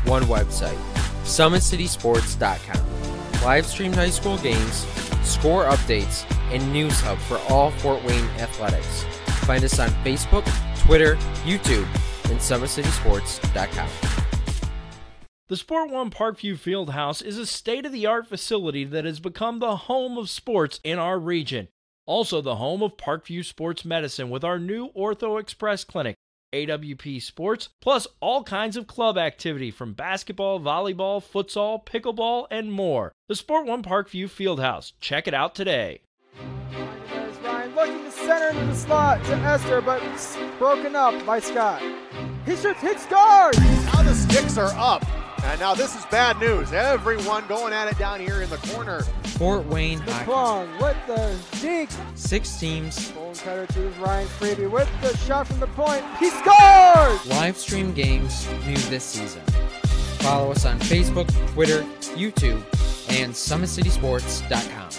one website, SummitCitySports.com. Live streamed high school games, score updates, and news hub for all Fort Wayne athletics. Find us on Facebook, Twitter, YouTube, and SummitCitySports.com. The Sport One Parkview Fieldhouse is a state-of-the-art facility that has become the home of sports in our region. Also the home of Parkview Sports Medicine with our new Ortho Express Clinic, AWP Sports, plus all kinds of club activity from basketball, volleyball, futsal, pickleball, and more. The Sport One Parkview Fieldhouse. Check it out today. There's Ryan looking to center into the slot to Esther, but broken up by Scott. He shoots, hit, scores! Now the sticks are up. And now this is bad news. Everyone going at it down here in the corner. Fort Wayne Hockey. With the deke. 6 teams. Bone cutter to Ryan Freeby with the shot from the point. He scores! Live stream games new this season. Follow us on Facebook, Twitter, YouTube, and SummitCitySports.com.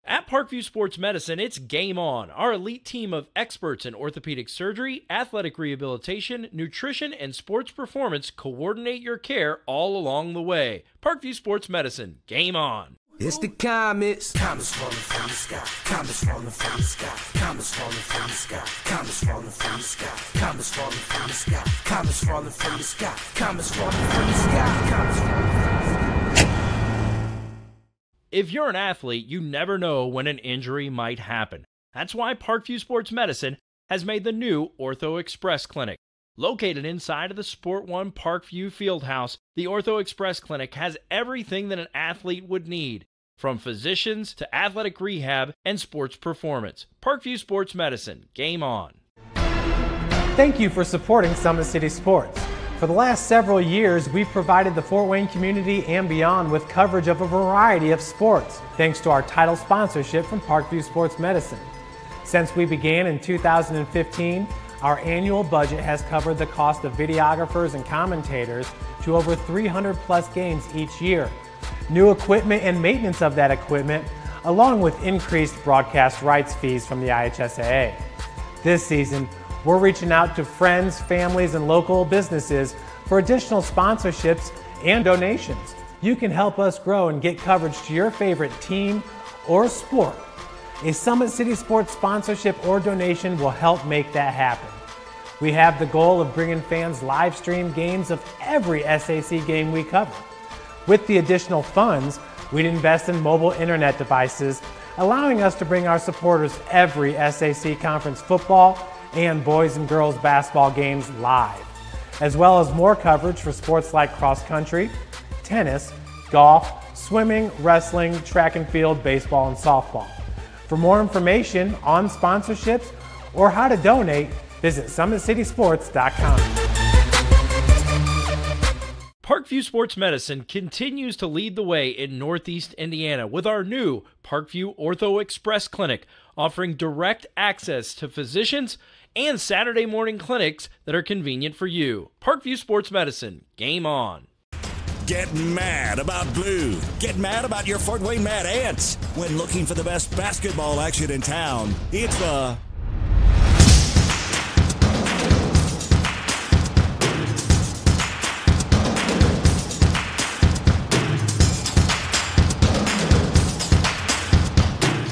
At Parkview Sports Medicine, it's game on. Our elite team of experts in orthopedic surgery, athletic rehabilitation, nutrition, and sports performance coordinate your care all along the way. Parkview Sports Medicine, game on. It's the comets. Comets falling from the sky. Comets falling from the sky. Comets falling from the sky. Comets falling from the sky. Comets falling from the sky. Comets falling from the sky. Comets falling from the sky. Comets falling from the sky. If you're an athlete, you never know when an injury might happen. That's why Parkview Sports Medicine has made the new Ortho Express Clinic. Located inside of the Sport One Parkview Fieldhouse, the Ortho Express Clinic has everything that an athlete would need, from physicians to athletic rehab and sports performance. Parkview Sports Medicine, game on. Thank you for supporting Summit City Sports. For the last several years, we've provided the Fort Wayne community and beyond with coverage of a variety of sports, thanks to our title sponsorship from Parkview Sports Medicine. Since we began in 2015, our annual budget has covered the cost of videographers and commentators to over 300 plus games each year. New equipment and maintenance of that equipment, along with increased broadcast rights fees from the IHSAA. This season, we're reaching out to friends, families, and local businesses for additional sponsorships and donations. You can help us grow and get coverage to your favorite team or sport. A Summit City Sports sponsorship or donation will help make that happen. We have the goal of bringing fans live stream games of every SAC game we cover. With the additional funds, we'd invest in mobile internet devices, allowing us to bring our supporters every SAC conference football and boys and girls basketball games live, as well as more coverage for sports like cross country, tennis, golf, swimming, wrestling, track and field, baseball, and softball. For more information on sponsorships or how to donate, visit SummitCitySports.com. Parkview Sports Medicine continues to lead the way in Northeast Indiana with our new Parkview Ortho Express Clinic, offering direct access to physicians and Saturday morning clinics that are convenient for you. Parkview Sports Medicine, game on. Get mad about blue. Get mad about your Fort Wayne Mad Ants. When looking for the best basketball action in town, it's the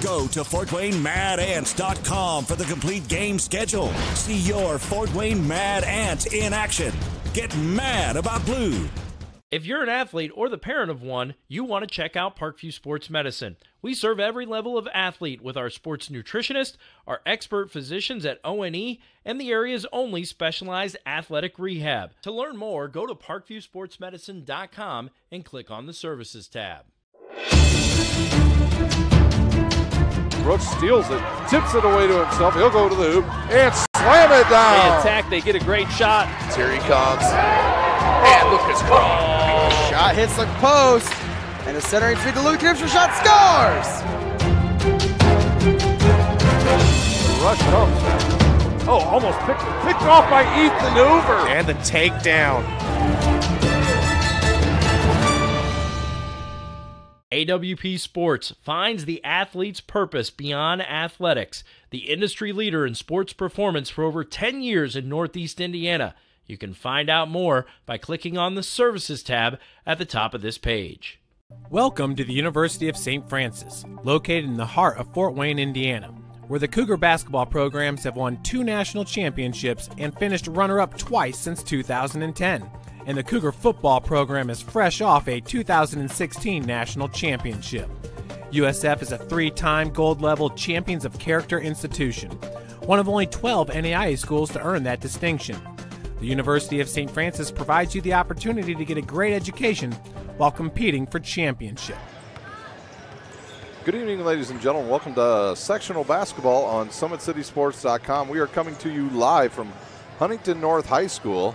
Go to FortWayneMadAnts.com for the complete game schedule. See your Fort Wayne Mad Ant in action. Get mad about blue. If you're an athlete or the parent of one, you want to check out Parkview Sports Medicine. We serve every level of athlete with our sports nutritionist, our expert physicians at O&E, and the area's only specialized athletic rehab. To learn more, go to ParkviewSportsMedicine.com and click on the Services tab. Brooks steals it, tips it away to himself. He'll go to the hoop and slam it down. They attack, they get a great shot. Here he comes. And Lucas Craw. Shot hits the post. And the centering feed to Luke Gibson. Shot scores. The rush comes. Oh, almost picked off by Ethan Hoover. And the takedown. AWP Sports finds the athlete's purpose beyond athletics. The industry leader in sports performance for over 10 years in Northeast Indiana. You can find out more by clicking on the Services tab at the top of this page. Welcome to the University of St. Francis, located in the heart of Fort Wayne, Indiana, where the Cougar basketball programs have won 2 national championships and finished runner-up twice since 2010. And the Cougar football program is fresh off a 2016 national championship. USF is a 3-time gold-level Champions of Character institution, one of only 12 NAIA schools to earn that distinction. The University of St. Francis provides you the opportunity to get a great education while competing for championship. Good evening, ladies and gentlemen. Welcome to Sectional Basketball on SummitCitySports.com. We are coming to you live from Huntington North High School,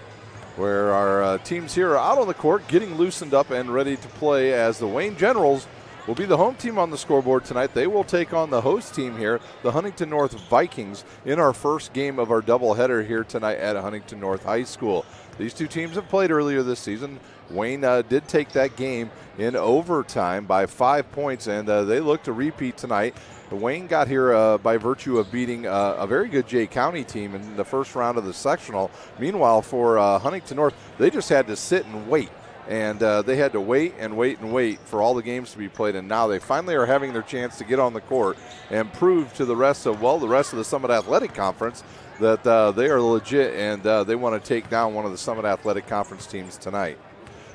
where our teams here are out on the court getting loosened up and ready to play, as the Wayne Generals will be the home team on the scoreboard tonight. They will take on the host team here, the Huntington North Vikings, in our first game of our doubleheader here tonight at Huntington North High School. These two teams have played earlier this season. Wayne did take that game in overtime by 5 points, and they look to repeat tonight. Wayne got here by virtue of beating a very good Jay County team in the first round of the sectional. Meanwhile, for Huntington North, they just had to sit and wait. And they had to wait and wait and wait for all the games to be played, and now they finally are having their chance to get on the court and prove to the rest of the Summit Athletic Conference that they are legit, and they want to take down one of the Summit Athletic Conference teams tonight.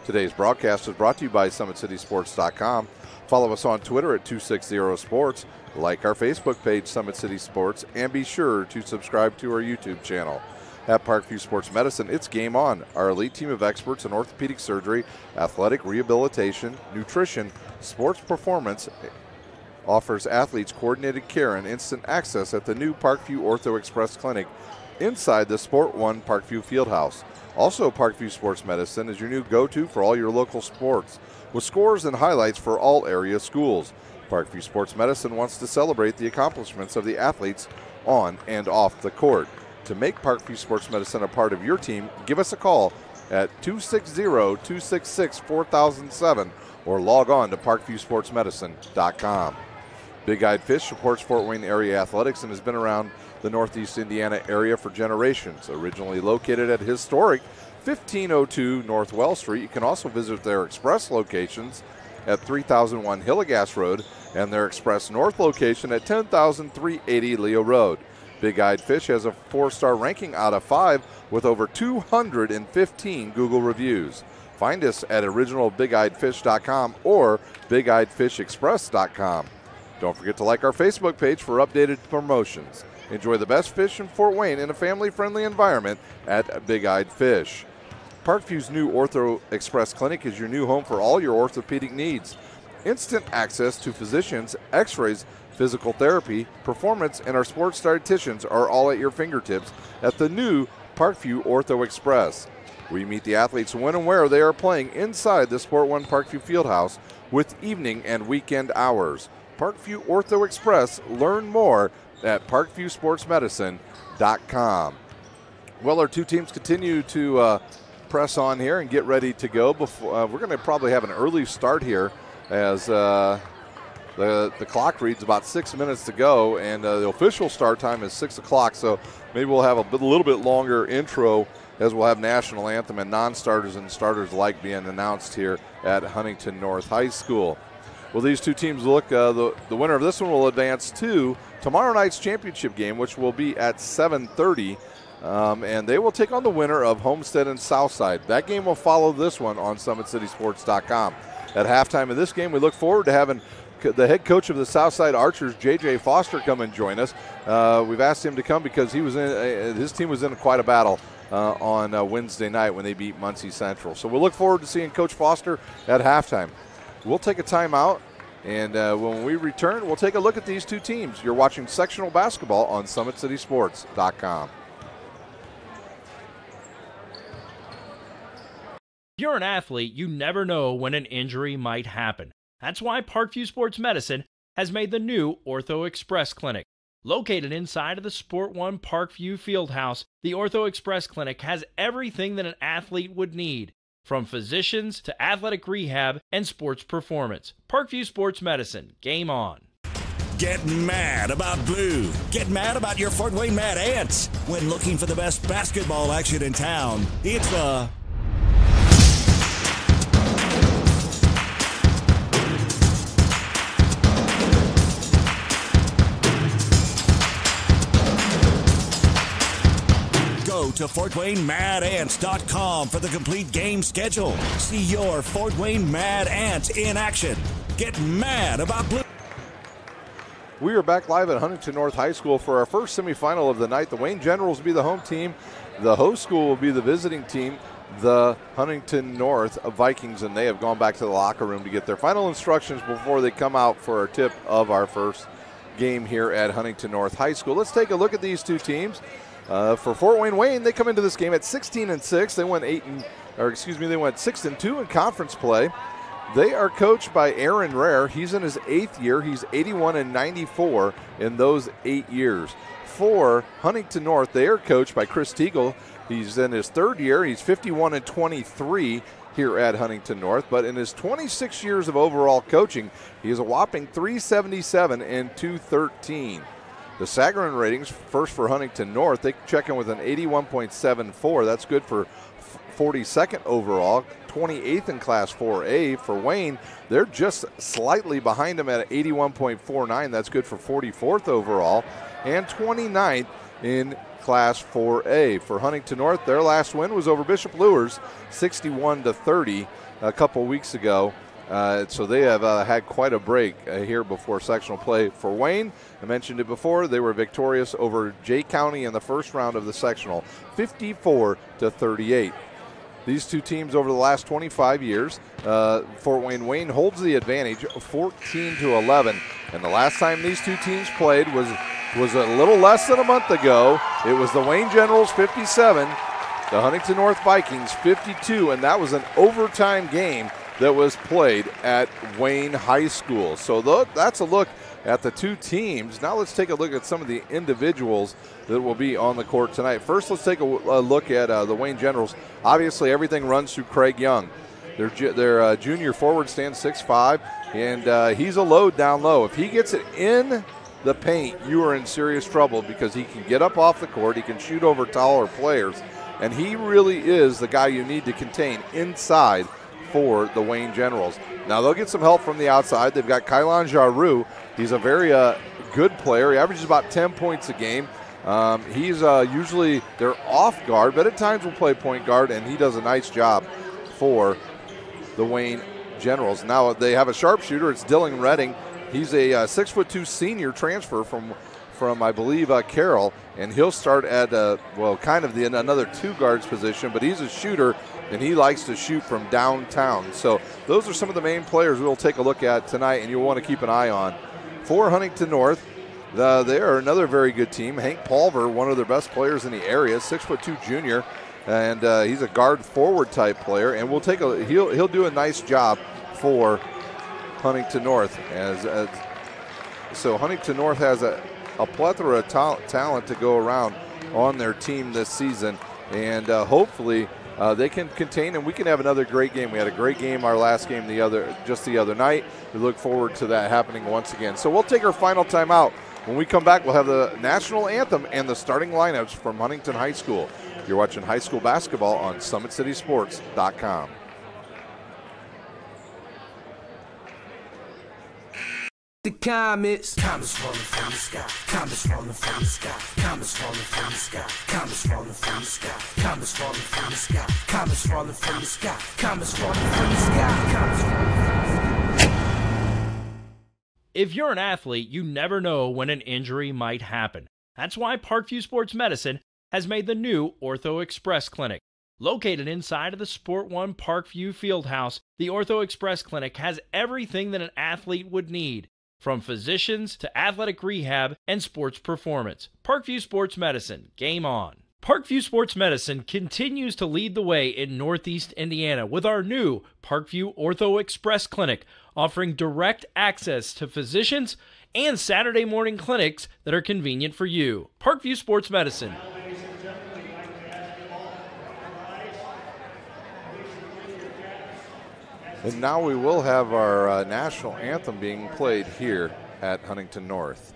Today's broadcast is brought to you by SummitCitySports.com. Follow us on Twitter at 260sports, like our Facebook page, Summit City Sports, and be sure to subscribe to our YouTube channel. At Parkview Sports Medicine, it's game on. Our elite team of experts in orthopedic surgery, athletic rehabilitation, nutrition, sports performance offers athletes coordinated care and instant access at the new Parkview Ortho Express Clinic inside the Sport One Parkview Fieldhouse. Also, Parkview Sports Medicine is your new go-to for all your local sports, with scores and highlights for all area schools. Parkview Sports Medicine wants to celebrate the accomplishments of the athletes on and off the court. To make Parkview Sports Medicine a part of your team, give us a call at 260-266-4007 or log on to parkviewsportsmedicine.com. Big Eyed Fish supports Fort Wayne area athletics and has been around the Northeast Indiana area for generations. Originally located at historic 1502 North Wells Street, you can also visit their express locations at 3001 Hillegas Road and their express north location at 10380 Leo Road. Big Eyed Fish has a 4-star ranking out of 5 with over 215 Google reviews. Find us at originalbigeyedfish.com or bigeyedfishexpress.com. Don't forget to like our Facebook page for updated promotions. Enjoy the best fish in Fort Wayne in a family-friendly environment at Big Eyed Fish. Parkview's new Ortho Express Clinic is your new home for all your orthopedic needs. Instant access to physicians, x-rays, physical therapy, performance, and our sports dietitians are all at your fingertips at the new Parkview Ortho Express. We meet the athletes when and where they are playing inside the Sport One Parkview Fieldhouse with evening and weekend hours. Parkview Ortho Express. Learn more at parkviewsportsmedicine.com. Well, our two teams continue to press on here and get ready to go. Before we're going to probably have an early start here as the clock reads about 6 minutes to go, and the official start time is 6 o'clock, so maybe we'll have a little bit longer intro as we'll have national anthem and non-starters and starters alike being announced here at Huntington North High School. Well, these two teams look, the winner of this one will advance to tomorrow night's championship game, which will be at 7:30, and they will take on the winner of Homestead and Southside. That game will follow this one on SummitCitySports.com. At halftime of this game, we look forward to having the head coach of the Southside Archers, J.J. Foster, come and join us. We've asked him to come because he was his team was in quite a battle on Wednesday night when they beat Muncie Central. So we'll look forward to seeing Coach Foster at halftime. We'll take a timeout, and when we return, we'll take a look at these two teams. You're watching sectional basketball on SummitCitySports.com. If you're an athlete, you never know when an injury might happen. That's why Parkview Sports Medicine has made the new Ortho Express Clinic. Located inside of the Sport One Parkview Fieldhouse, the Ortho Express Clinic has everything that an athlete would need, from physicians to athletic rehab and sports performance. Parkview Sports Medicine, game on. Get mad about blue. Get mad about your Fort Wayne Mad Ants. When looking for the best basketball action in town, it's the Go to FortWayneMadAnts.com for the complete game schedule. See your Fort Wayne Mad Ants in action. Get mad about blue. We are back live at Huntington North High School for our first semifinal of the night. The Wayne Generals will be the home team. The host school will be the visiting team, the Huntington North Vikings, and they have gone back to the locker room to get their final instructions before they come out for our tip of our first game here at Huntington North High School. Let's take a look at these two teams. For Fort Wayne, they come into this game at 16-6. They went they went 6-2 in conference play. They are coached by Aaron Rare. He's in his 8th year. He's 81-94 in those 8 years. For Huntington North, they are coached by Chris Teagle. He's in his 3rd year. He's 51-23 here at Huntington North. But in his 26 years of overall coaching, he is a whopping 377 and 213. The Sagarin ratings, first for Huntington North, they check in with an 81.74. That's good for 42nd overall, 28th in Class 4A. For Wayne, they're just slightly behind them at 81.49. That's good for 44th overall, and 29th in Class 4A. For Huntington North, their last win was over Bishop Luers, 61-30 a couple weeks ago. So they have had quite a break here before sectional play. For Wayne, I mentioned it before, they were victorious over Jay County in the first round of the sectional, 54-38. These two teams over the last 25 years, Fort Wayne holds the advantage, 14-11. And the last time these two teams played was a little less than a month ago. It was the Wayne Generals 57, the Huntington North Vikings 52, and that was an overtime game that was played at Wayne High School. So that's a look at the two teams. Now let's take a look at some of the individuals that will be on the court tonight. First, let's take a look at the Wayne Generals. Obviously, everything runs through Craig Young. Their junior forward stands 6'5", and he's a load down low. If he gets it in the paint, you are in serious trouble because he can get up off the court, he can shoot over taller players, and he really is the guy you need to contain inside for the Wayne Generals. Now they'll get some help from the outside. They've got Kylan Jaru. He's a very good player. He averages about 10 points a game. He's usually their off guard, but at times will play point guard, and he does a nice job for the Wayne Generals. Now they have a sharpshooter. It's Dylan Redding. He's a 6'2" senior transfer from I believe Carroll, and he'll start at kind of another two guards position, but he's a shooter and he likes to shoot from downtown. So those are some of the main players we'll take a look at tonight, and you'll want to keep an eye on. For Huntington North, they are another very good team. Hank Palver, one of their best players in the area, 6'2" junior, and he's a guard forward type player, and we'll take he'll do a nice job for Huntington North. So Huntington North has a plethora of talent to go around on their team this season, and hopefully they can contain, and we can have another great game. We had a great game our last game the other night. We look forward to that happening once again. So we'll take our final timeout. When we come back, we'll have the national anthem and the starting lineups from Huntington High School. You're watching high school basketball on SummitCitySports.com. The comets falling from the sky, comets falling from the sky, comets falling from the sky, comets falling from the sky, comets falling from the sky, comets falling from the sky, comets falling from the sky, comets falling from the sky. If you're an athlete, you never know when an injury might happen. That's why Parkview Sports Medicine has made the new Ortho Express Clinic. Located inside of the Sport One Parkview Fieldhouse, the Ortho Express Clinic has everything that an athlete would need, from physicians to athletic rehab and sports performance. Parkview Sports Medicine, game on. Parkview Sports Medicine continues to lead the way in Northeast Indiana with our new Parkview Ortho Express Clinic, offering direct access to physicians and Saturday morning clinics that are convenient for you. Parkview Sports Medicine. And now we will have our national anthem being played here at Huntington North.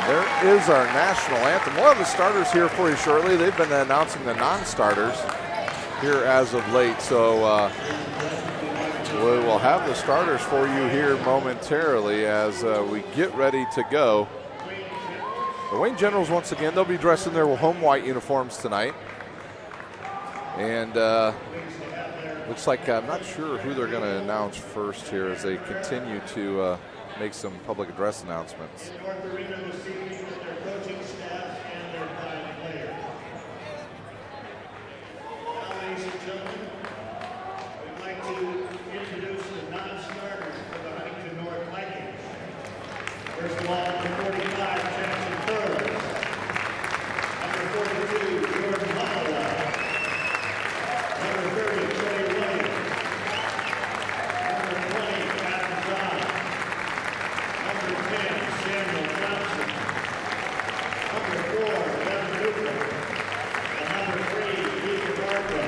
There is our national anthem. We'll have the starters here for you shortly. They've been announcing the non-starters here as of late, so we will have the starters for you here momentarily as we get ready to go. The Wayne Generals, once again, they'll be dressed in their home white uniforms tonight. And looks like I'm not sure who they're going to announce first here as they continue to make some public address announcements. Ladies and gentlemen, we'd like to introduce the non-starters for the Huntington North Vikings. First of all, number 45, Jackson Burrows. Number 42, Jordan Mahoney. Number 30, Trey Williams. Number 20, Captain John. Number 10, Samuel Johnson. Number 4, Kevin Newton. And number 3, Peter Barker.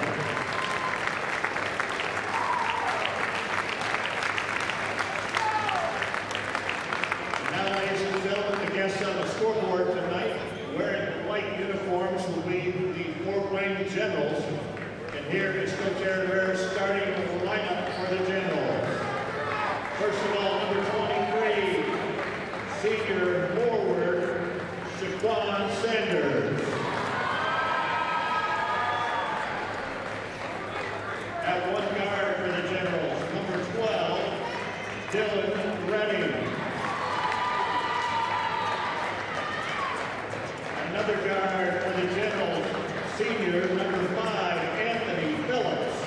Now, ladies and gentlemen, the guests on the scoreboard tonight wearing white uniforms will be the Fort Wayne Generals. And here is Coach Aaron Rivera starting with the lineup for the Generals. First of all, number 23, senior forward, Shaquan Sanders. At one guard for the Generals, number 12, Dylan Redding. Another guard for the Generals, senior, number 5, Anthony Phillips.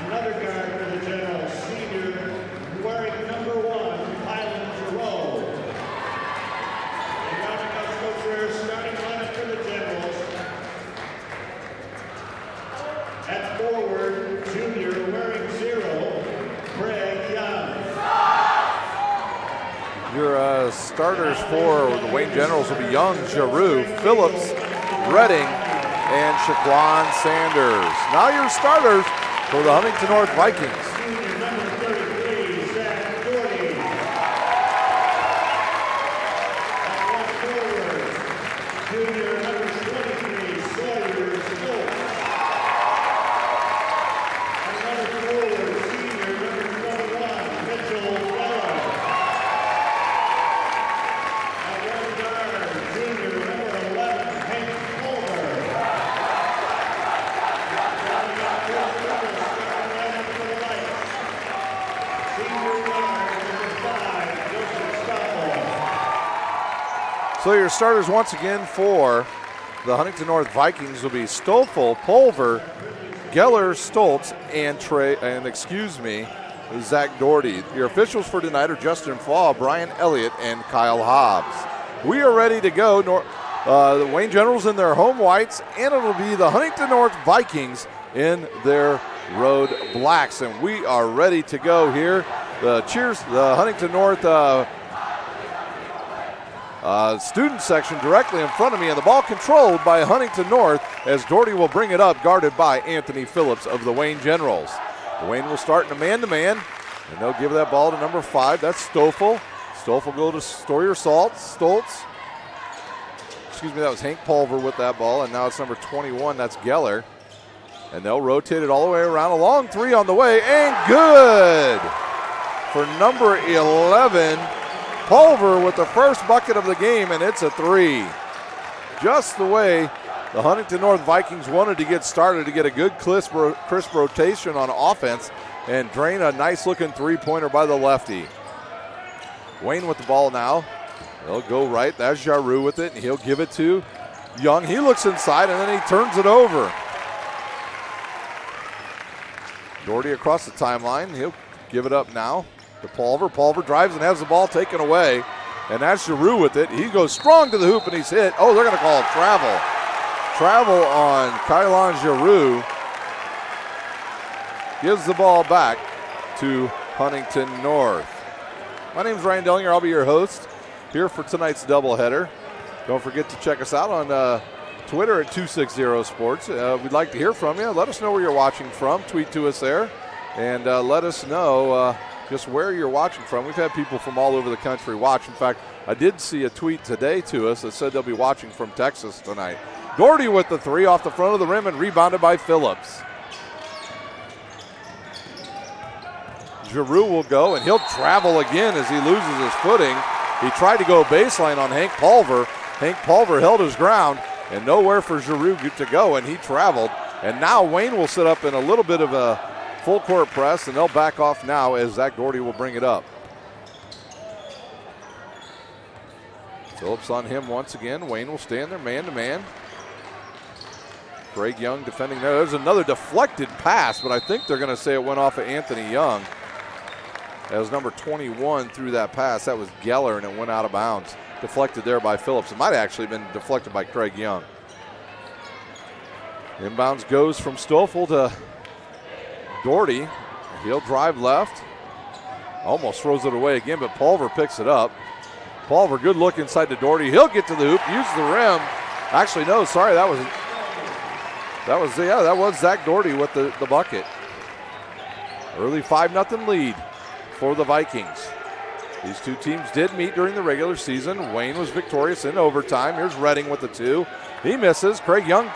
Another guard for the Generals, senior, wearing number 1, Kylan Giroux. And rounding out Coach Rare's starting lineup for the Generals. At forward, junior, wearing 0, Greg Young. Your starters for the Wayne Generals will be Young, Giroux, Phillips, Redding, and Shaquan Sanders. Now your starters for the Huntington North Vikings. Junior, number 33, Zach Doherty. At one forward, junior, number 23, Sawyer Stokes. Another forward, senior, number 21, Mitchell Weller. At one guard, junior, number 11, Hank Culver. Rounding out first double, starting lineup for the Lights. Senior guard, number 5, Joseph Stoffel. So your starters once again for the Huntington North Vikings will be Stoffel, Pulver, Geller, Stoltz, and Zach Doherty. Your officials for tonight are Justin Faw, Brian Elliott, and Kyle Hobbs. We are ready to go. The Wayne Generals in their home whites, and it'll be the Huntington North Vikings in their road blacks. And we are ready to go here. The Huntington North student section directly in front of me, and the ball controlled by Huntington North as Doherty will bring it up, guarded by Anthony Phillips of the Wayne Generals. The Wayne will start in a man-to-man, and they'll give that ball to number 5. That's Stoffel. Stoff will go to Stoltz. Excuse me, that was Hank Pulver with that ball, and now it's number 21, that's Geller. And they'll rotate it all the way around. A long three on the way, and good for number 11. Pulver with the first bucket of the game, and it's a three. Just the way the Huntington North Vikings wanted to get started, to get a good crisp rotation on offense and drain a nice-looking three-pointer by the lefty. Wayne with the ball now. He'll go right. That's Jaru with it, and he'll give it to Young. He looks inside, and then he turns it over. Doherty across the timeline. He'll give it up now to Pulver. Pulver drives and has the ball taken away, and that's Jaru with it. He goes strong to the hoop, and he's hit. Oh, they're going to call it travel. Travel on Kylan Jaru. Gives the ball back to Huntington North. My name is Ryan Dellinger. I'll be your host here for tonight's doubleheader. Don't forget to check us out on Twitter at 260 Sports. We'd like to hear from you. Let us know where you're watching from. Tweet to us there. And let us know just where you're watching from. We've had people from all over the country watch. In fact, I did see a tweet today to us that said they'll be watching from Texas tonight. Doherty with the three off the front of the rim and rebounded by Phillips. Giroux will go, and he'll travel again as he loses his footing. He tried to go baseline on Hank Pulver. Hank Pulver held his ground, and nowhere for Giroux to go, and he traveled. And now Wayne will sit up in a little bit of a full court press, and they'll back off now as Zach Doherty will bring it up. Phillips on him once again. Wayne will stand there man-to-man. Craig Young defending there. There's another deflected pass, but I think they're going to say it went off of Anthony Young. As number 21 threw that pass. That was Geller, and it went out of bounds. Deflected there by Phillips. It might have actually been deflected by Craig Young. Inbounds goes from Stoffel to Doherty. He'll drive left. Almost throws it away again, but Pulver picks it up. Pulver, good look inside to Doherty. He'll get to the hoop, use the rim. Actually, no, sorry, that was Zach Doherty with the bucket. Early 5-0 lead for the Vikings. These two teams did meet during the regular season. Wayne was victorious in overtime. Here's Redding with the two. He misses. Craig Young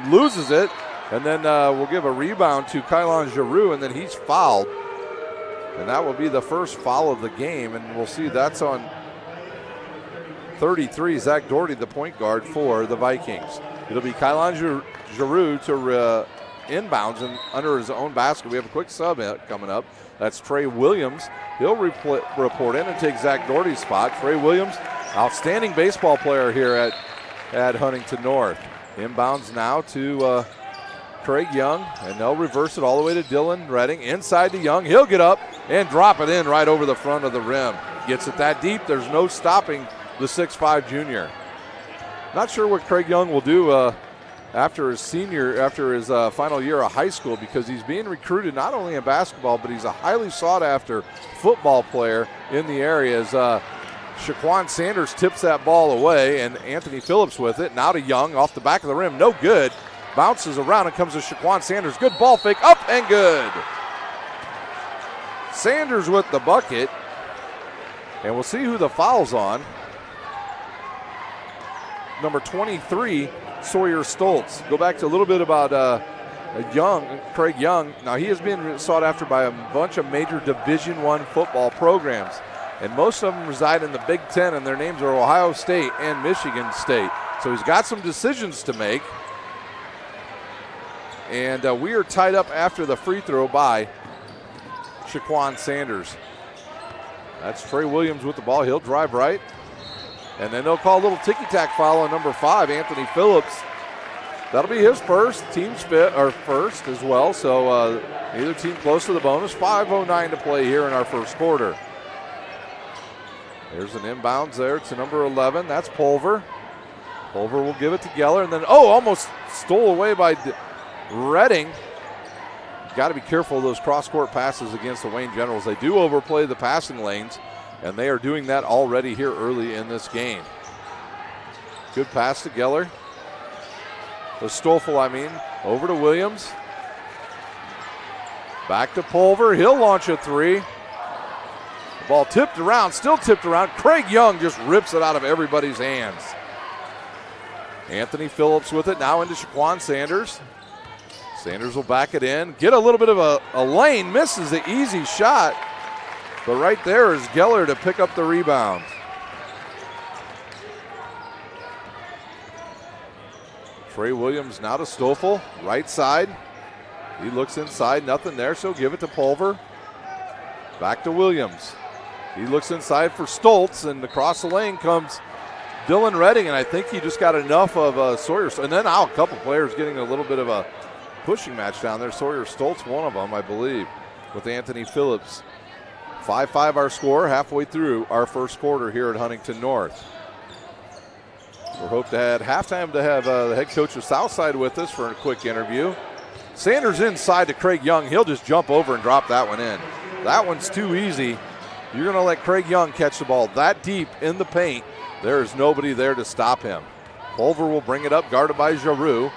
loses it. And then we'll give a rebound to Kylan Giroux, and then he's fouled. And that will be the first foul of the game. And we'll see that's on 33, Zach Doherty, the point guard for the Vikings. It'll be Kylan Giroux to inbounds and under his own basket. We have a quick sub coming up. That's Trey Williams. He'll report in and take Zach Doherty's spot. Trey Williams, outstanding baseball player here at Huntington North. Inbounds now to Craig Young, and they'll reverse it all the way to Dylan Redding. Inside to Young. He'll get up and drop it in right over the front of the rim. Gets it that deep. There's no stopping the 6'5 junior. Not sure what Craig Young will do after his final year of high school, because he's being recruited not only in basketball, but he's a highly sought-after football player in the area. As Shaquan Sanders tips that ball away, and Anthony Phillips with it. Now to Young off the back of the rim. No good. Bounces around and comes to Shaquan Sanders. Good ball fake. Up and good. Sanders with the bucket. And we'll see who the foul's on. Number 23, Sawyer Stoltz. Go back to a little bit about Craig Young. Now, he has been sought after by a bunch of major Division I football programs, and most of them reside in the Big Ten, and their names are Ohio State and Michigan State. So he's got some decisions to make, and we are tied up after the free throw by Shaquan Sanders. That's Trey Williams with the ball. He'll drive right. And then they'll call a little ticky-tack foul on number 5, Anthony Phillips. That'll be his first, team's first as well. So either team close to the bonus. 5:09 to play here in our first quarter. There's an inbounds there to number 11. That's Pulver. Pulver will give it to Geller. And then, almost stole away by Redding. Got to be careful of those cross-court passes against the Wayne Generals. They do overplay the passing lanes, and they are doing that already here early in this game. Good pass to Geller. The Stoffel, over to Williams. Back to Pulver. He'll launch a three. The Ball tipped around, still tipped around. Craig Young just rips it out of everybody's hands. Anthony Phillips with it now into Shaquan Sanders. Sanders will back it in. Get a little bit of a lane, misses the easy shot. But right there is Geller to pick up the rebound. Trey Williams now to Stoffel, right side. He looks inside, nothing there, so give it to Pulver. Back to Williams. He looks inside for Stoltz, and across the lane comes Dylan Redding, and I think he just got enough of Sawyer. And then now a couple players getting a little bit of a pushing match down there. Sawyer Stoltz, one of them, I believe, with Anthony Phillips. 5-5 our score, halfway through our first quarter here at Huntington North. We hope to at halftime to have the head coach of Southside with us for a quick interview. Sanders inside to Craig Young. He'll just jump over and drop that one in. That one's too easy. You're going to let Craig Young catch the ball that deep in the paint. There is nobody there to stop him. Pulver will bring it up, guarded by Giroux.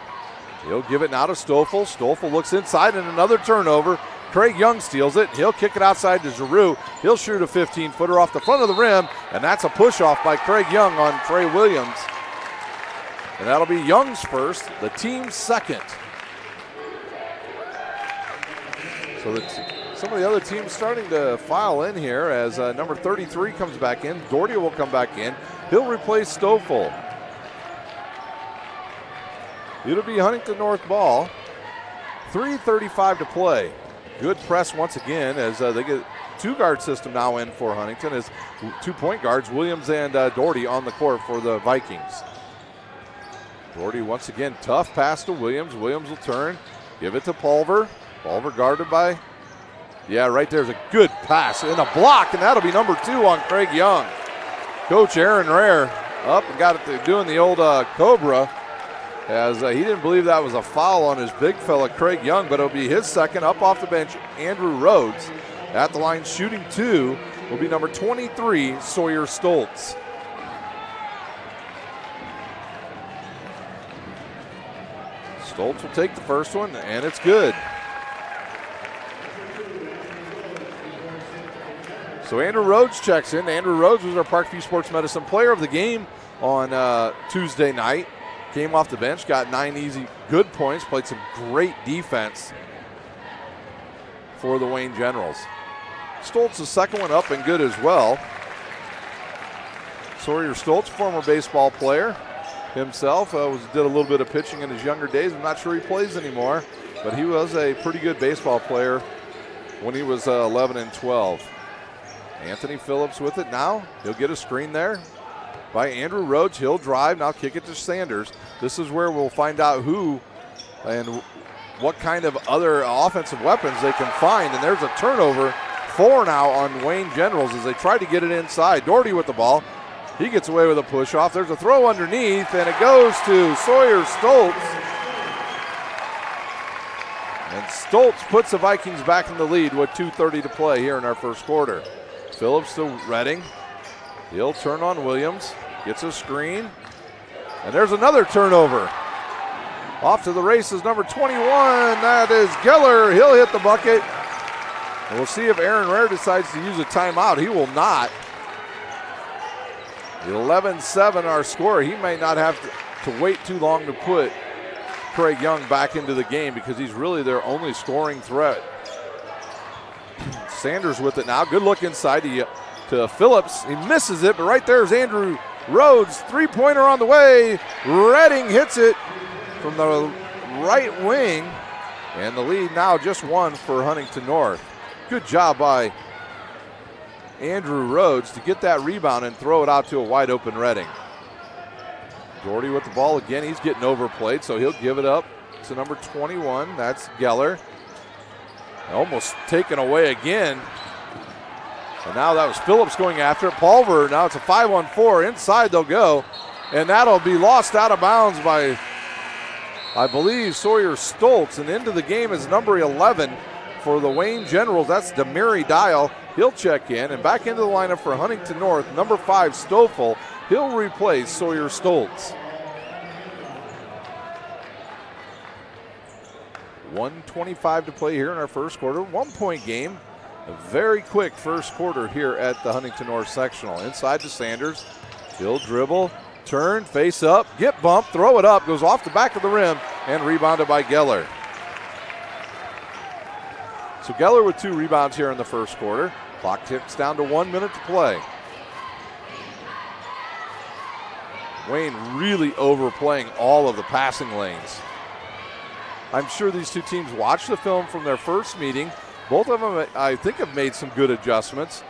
He'll give it now to Stoffel. Stoffel looks inside and another turnover. Craig Young steals it. He'll kick it outside to Giroux. He'll shoot a 15-footer off the front of the rim, and that's a push-off by Craig Young on Trey Williams. And that'll be Young's first, the team's second. So some of the other teams starting to file in here as number 33 comes back in. Doherty will come back in. He'll replace Stoffel. It'll be Huntington North ball. 3:35 to play. Good press once again as they get two-guard system now in for Huntington as 2 point guards, Williams and Doherty on the court for the Vikings. Doherty once again, tough pass to Williams. Williams will turn, give it to Pulver. Pulver guarded by, right there's a good pass and a block, and that'll be number 2 on Craig Young. Coach Aaron Rare up and got it to doing the old Cobra as he didn't believe that was a foul on his big fella Craig Young, but it'll be his second. Up off the bench, Andrew Rhodes. At the line shooting 2 will be number 23, Sawyer Stoltz. Stoltz will take the first one, and it's good. So Andrew Rhodes checks in. Andrew Rhodes was our Parkview Sports Medicine Player of the Game on Tuesday night. Came off the bench, got 9 easy good points, played some great defense for the Wayne Generals. Stoltz, the second one up and good as well. Sawyer Stoltz, former baseball player himself, did a little bit of pitching in his younger days. I'm not sure he plays anymore, but he was a pretty good baseball player when he was 11 and 12. Anthony Phillips with it now. He'll get a screen there by Andrew Rhodes. He'll drive, now kick it to Sanders. This is where we'll find out who and what kind of other offensive weapons they can find. And there's a turnover, 4 now on Wayne Generals as they try to get it inside. Doherty with the ball. He gets away with a push-off. There's a throw underneath, and it goes to Sawyer Stoltz. And Stoltz puts the Vikings back in the lead with 2:30 to play here in our first quarter. Phillips to Redding. He'll turn on Williams. Gets a screen. And there's another turnover. Off to the races, number 21. That is Geller. He'll hit the bucket. And we'll see if Aaron Rare decides to use a timeout. He will not. 11-7 our score. He may not have to wait too long to put Craig Young back into the game because he's really their only scoring threat. Sanders with it now. Good look inside to Phillips. He misses it, but right there's Andrew Rhodes. Three-pointer on the way. Redding hits it from the right wing. And the lead now just 1 for Huntington North. Good job by Andrew Rhodes to get that rebound and throw it out to a wide open Redding. Doherty with the ball again. He's getting overplayed, so he'll give it up to number 21. That's Geller. Almost taken away again. And now that was Phillips going after it. Pulver, now it's a 5-on-4. Inside they'll go. And that'll be lost out of bounds by, I believe, Sawyer Stoltz. And into the game is number 11 for the Wayne Generals. That's Demary Dial. He'll check in. And back into the lineup for Huntington North, number 5, Stoffel. He'll replace Sawyer Stoltz. 1:25 to play here in our first quarter. 1-point game. A very quick first quarter here at the Huntington North Sectional. Inside to Sanders. He'll dribble, turn, face up, get bumped, throw it up, goes off the back of the rim, and rebounded by Geller. So Geller with 2 rebounds here in the first quarter. Clock ticks down to 1 minute to play. Wayne really overplaying all of the passing lanes. I'm sure these two teams watched the film from their first meeting. Both of them, I think, have made some good adjustments.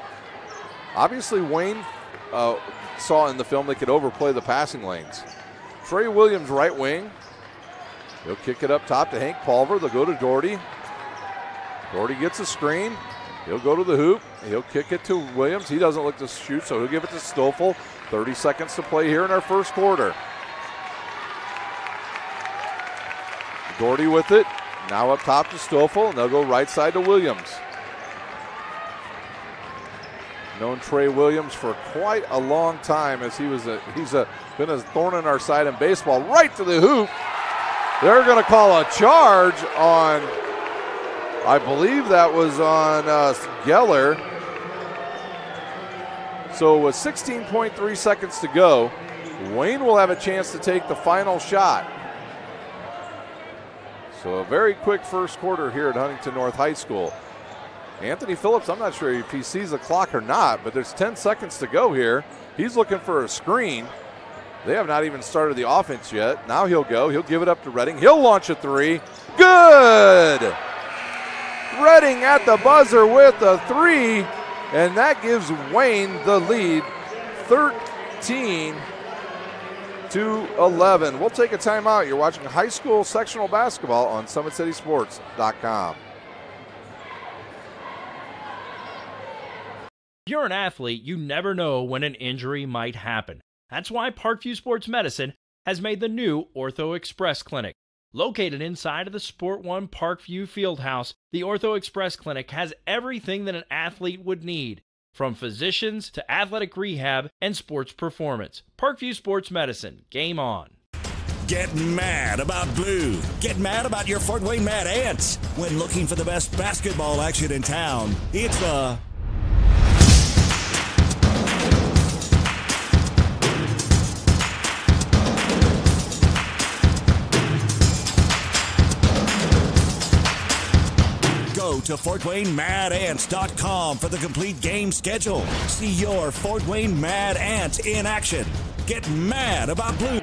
Obviously, Wayne saw in the film they could overplay the passing lanes. Trey Williams, right wing. He'll kick it up top to Hank Pulver. They'll go to Doherty. Doherty gets a screen. He'll go to the hoop. He'll kick it to Williams. He doesn't look to shoot, so he'll give it to Stoffel. 30 seconds to play here in our first quarter. Doherty with it. Now up top to Stoffel, and they'll go right side to Williams. Known Trey Williams for quite a long time, as he's been a thorn in our side in baseball. Right to the hoop. They're going to call a charge on, I believe that was on Geller. So with 16.3 seconds to go, Wayne will have a chance to take the final shot. So a very quick first quarter here at Huntington North High School. Anthony Phillips, I'm not sure if he sees the clock or not, but there's 10 seconds to go here. He's looking for a screen. They have not even started the offense yet. Now he'll go. He'll give it up to Redding. He'll launch a 3. Good! Redding at the buzzer with a 3, and that gives Wayne the lead, 13-11. We'll take a timeout. You're watching high school sectional basketball on SummitCitySports.com. If you're an athlete, you never know when an injury might happen. That's why Parkview Sports Medicine has made the new Ortho Express Clinic. Located inside of the Sport One Parkview Fieldhouse, the Ortho Express Clinic has everything that an athlete would need, from physicians to athletic rehab and sports performance. Parkview Sports Medicine, game on. Get mad about blue. Get mad about your Fort Wayne Mad Ants. When looking for the best basketball action in town, it's the Go to FortWayneMadAnts.com for the complete game schedule. See your Fort Wayne Mad Ants in action. Get mad about blue.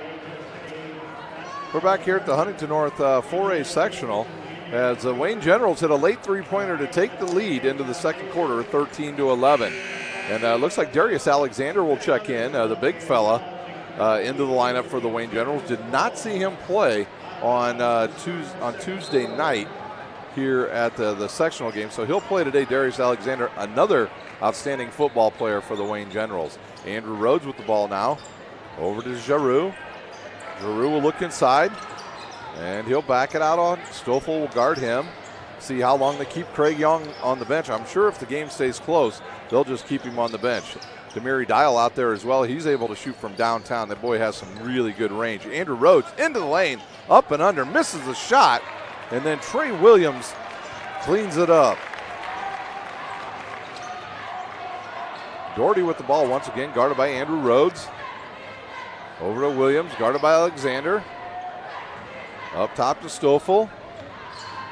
We're back here at the Huntington North 4A sectional as the Wayne Generals hit a late three-pointer to take the lead into the second quarter, 13-11. And looks like Darius Alexander will check in, the big fella, into the lineup for the Wayne Generals. Did not see him play on Tuesday night here at the sectional game, so he'll play today. Darius Alexander, another outstanding football player for the Wayne Generals. Andrew Rhodes with the ball now. Over to Giroux. Giroux will look inside, and he'll back it out on. Stoffel will guard him. See how long they keep Craig Young on the bench. I'm sure if the game stays close, they'll just keep him on the bench. Demiri Dial out there as well. He's able to shoot from downtown. That boy has some really good range. Andrew Rhodes into the lane, up and under, misses the shot. And then Trey Williams cleans it up. Doherty with the ball once again, guarded by Andrew Rhodes. Over to Williams, guarded by Alexander. Up top to Stoffel.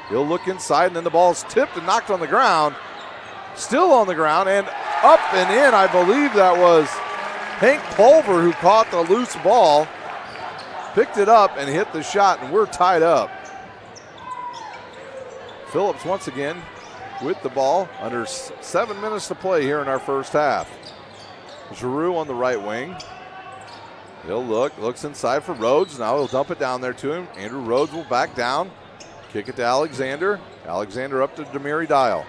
He'll look inside, and then the ball is tipped and knocked on the ground. Still on the ground, and up and in. I believe that was Hank Pulver who caught the loose ball, picked it up, and hit the shot, and we're tied up. Phillips once again with the ball under 7 minutes to play here in our first half. Giroux on the right wing. He'll looks inside for Rhodes. Now he'll dump it down there to him. Andrew Rhodes will back down. Kick it to Alexander. Alexander up to Demiri Dial.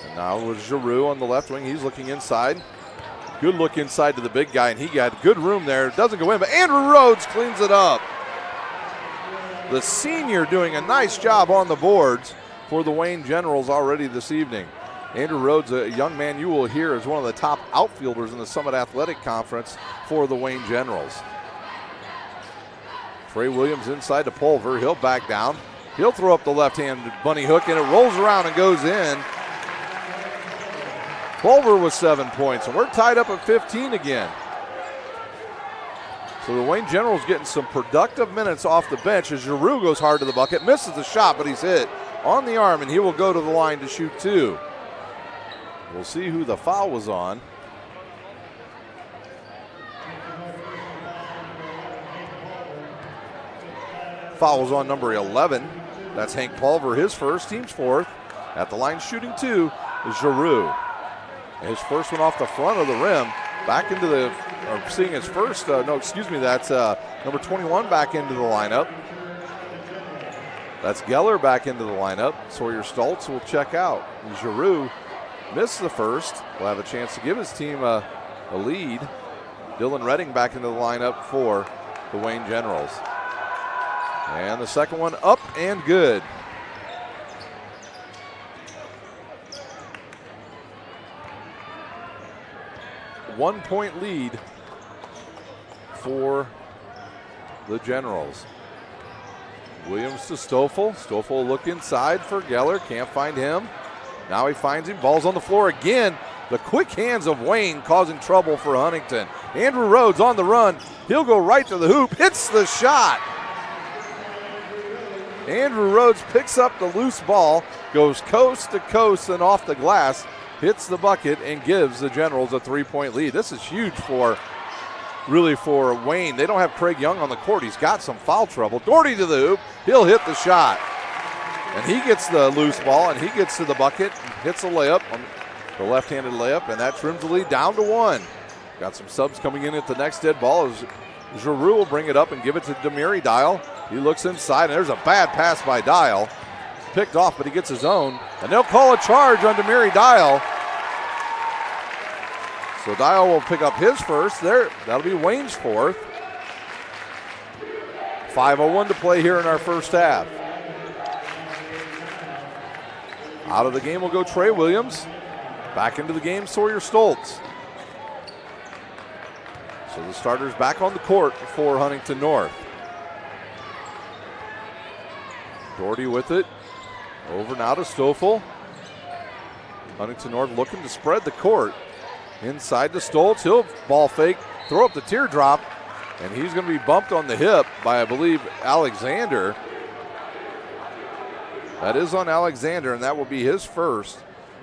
And now with Giroux on the left wing, he's looking inside. Good look inside to the big guy, and he got good room there. Doesn't go in, but Andrew Rhodes cleans it up. The senior doing a nice job on the boards for the Wayne Generals already this evening. Andrew Rhodes, a young man you will hear, is one of the top outfielders in the Summit Athletic Conference for the Wayne Generals. Trey Williams inside to Pulver. He'll back down. He'll throw up the left-handed bunny hook, and it rolls around and goes in. Pulver with 7 points, and we're tied up at 15 again. So the Wayne Generals getting some productive minutes off the bench as Giroux goes hard to the bucket, misses the shot, but he's hit on the arm, and he will go to the line to shoot 2. We'll see who the foul was on. Foul was on number 11. That's Hank Pulver, his first, team's fourth. At the line shooting 2 is Giroux. His first one off the front of the rim, back into the, or seeing his first, that's number 21 back into the lineup. That's Geller back into the lineup. Sawyer Stoltz will check out. And Giroux missed the first. Will have a chance to give his team a lead. Dylan Redding back into the lineup for the Wayne Generals. And the second one up and good. One-point lead for the Generals. Williams to Stoffel. Stoffel will look inside for Geller. Can't find him. Now he finds him. Ball's on the floor again. The quick hands of Wayne causing trouble for Huntington. Andrew Rhodes on the run. He'll go right to the hoop. Hits the shot. Andrew Rhodes picks up the loose ball, goes coast to coast and off the glass, hits the bucket, and gives the Generals a 3-point lead. This is huge for Wayne. They don't have Craig Young on the court. He's got some foul trouble. Doherty to the hoop. He'll hit the shot. And he gets the loose ball, and he gets to the bucket, and hits a layup, the left-handed layup, and that trims the lead down to 1. Got some subs coming in at the next dead ball as Giroux will bring it up and give it to Demiri Dial. He looks inside, and there's a bad pass by Dial. Picked off, but he gets his own. And they'll call a charge on Demiri Dial. So Dial will pick up his first. That'll be Wayne's fourth. 5:01 to play here in our first half. Out of the game will go Trey Williams. Back into the game, Sawyer Stoltz. So the starters back on the court for Huntington North. Doherty with it. Over now to Stoffel. Huntington North looking to spread the court. Inside to Stoltz. He'll ball fake, throw up the teardrop, and he's going to be bumped on the hip by, I believe, Alexander. That is on Alexander, and that will be his first.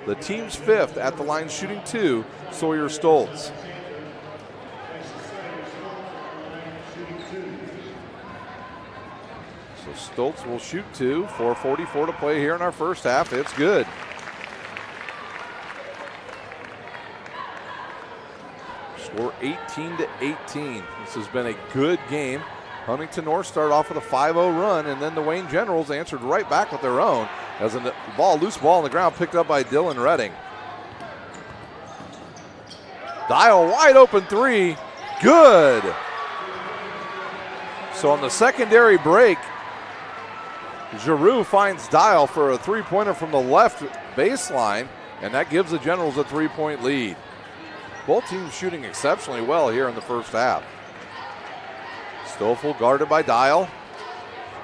The team's fifth at the line shooting 2, Sawyer Stoltz. So Stoltz will shoot 2, 4:44 to play here in our first half. It's good. Score 18-18. This has been a good game. Huntington North started off with a 5-0 run, and then the Wayne Generals answered right back with their own as a loose ball on the ground picked up by Dylan Redding. Dial wide open 3, good. So on the secondary break, Giroux finds Dial for a 3-pointer from the left baseline, and that gives the Generals a 3-point lead. Both teams shooting exceptionally well here in the first half. Stoffel guarded by Dial.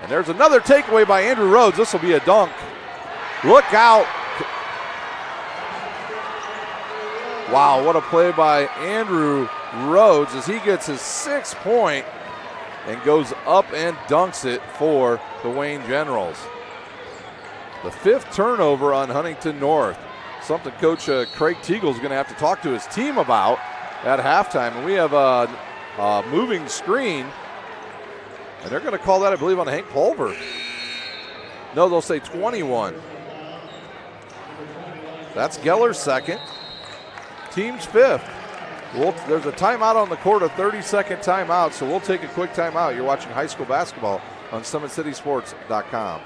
And there's another takeaway by Andrew Rhodes. This will be a dunk. Look out. Wow, what a play by Andrew Rhodes as he gets his 6th point and goes up and dunks it for the Wayne Generals. The 5th turnover on Huntington North. Something Coach Craig Teagle is going to have to talk to his team about at halftime. And we have a moving screen. And they're going to call that, I believe, on Hank Pulver. No, they'll say 21. That's Geller's 2nd. Team's 5th. There's a timeout on the court, a 30-second timeout, so we'll take a quick timeout. You're watching high school basketball on SummitCitySports.com.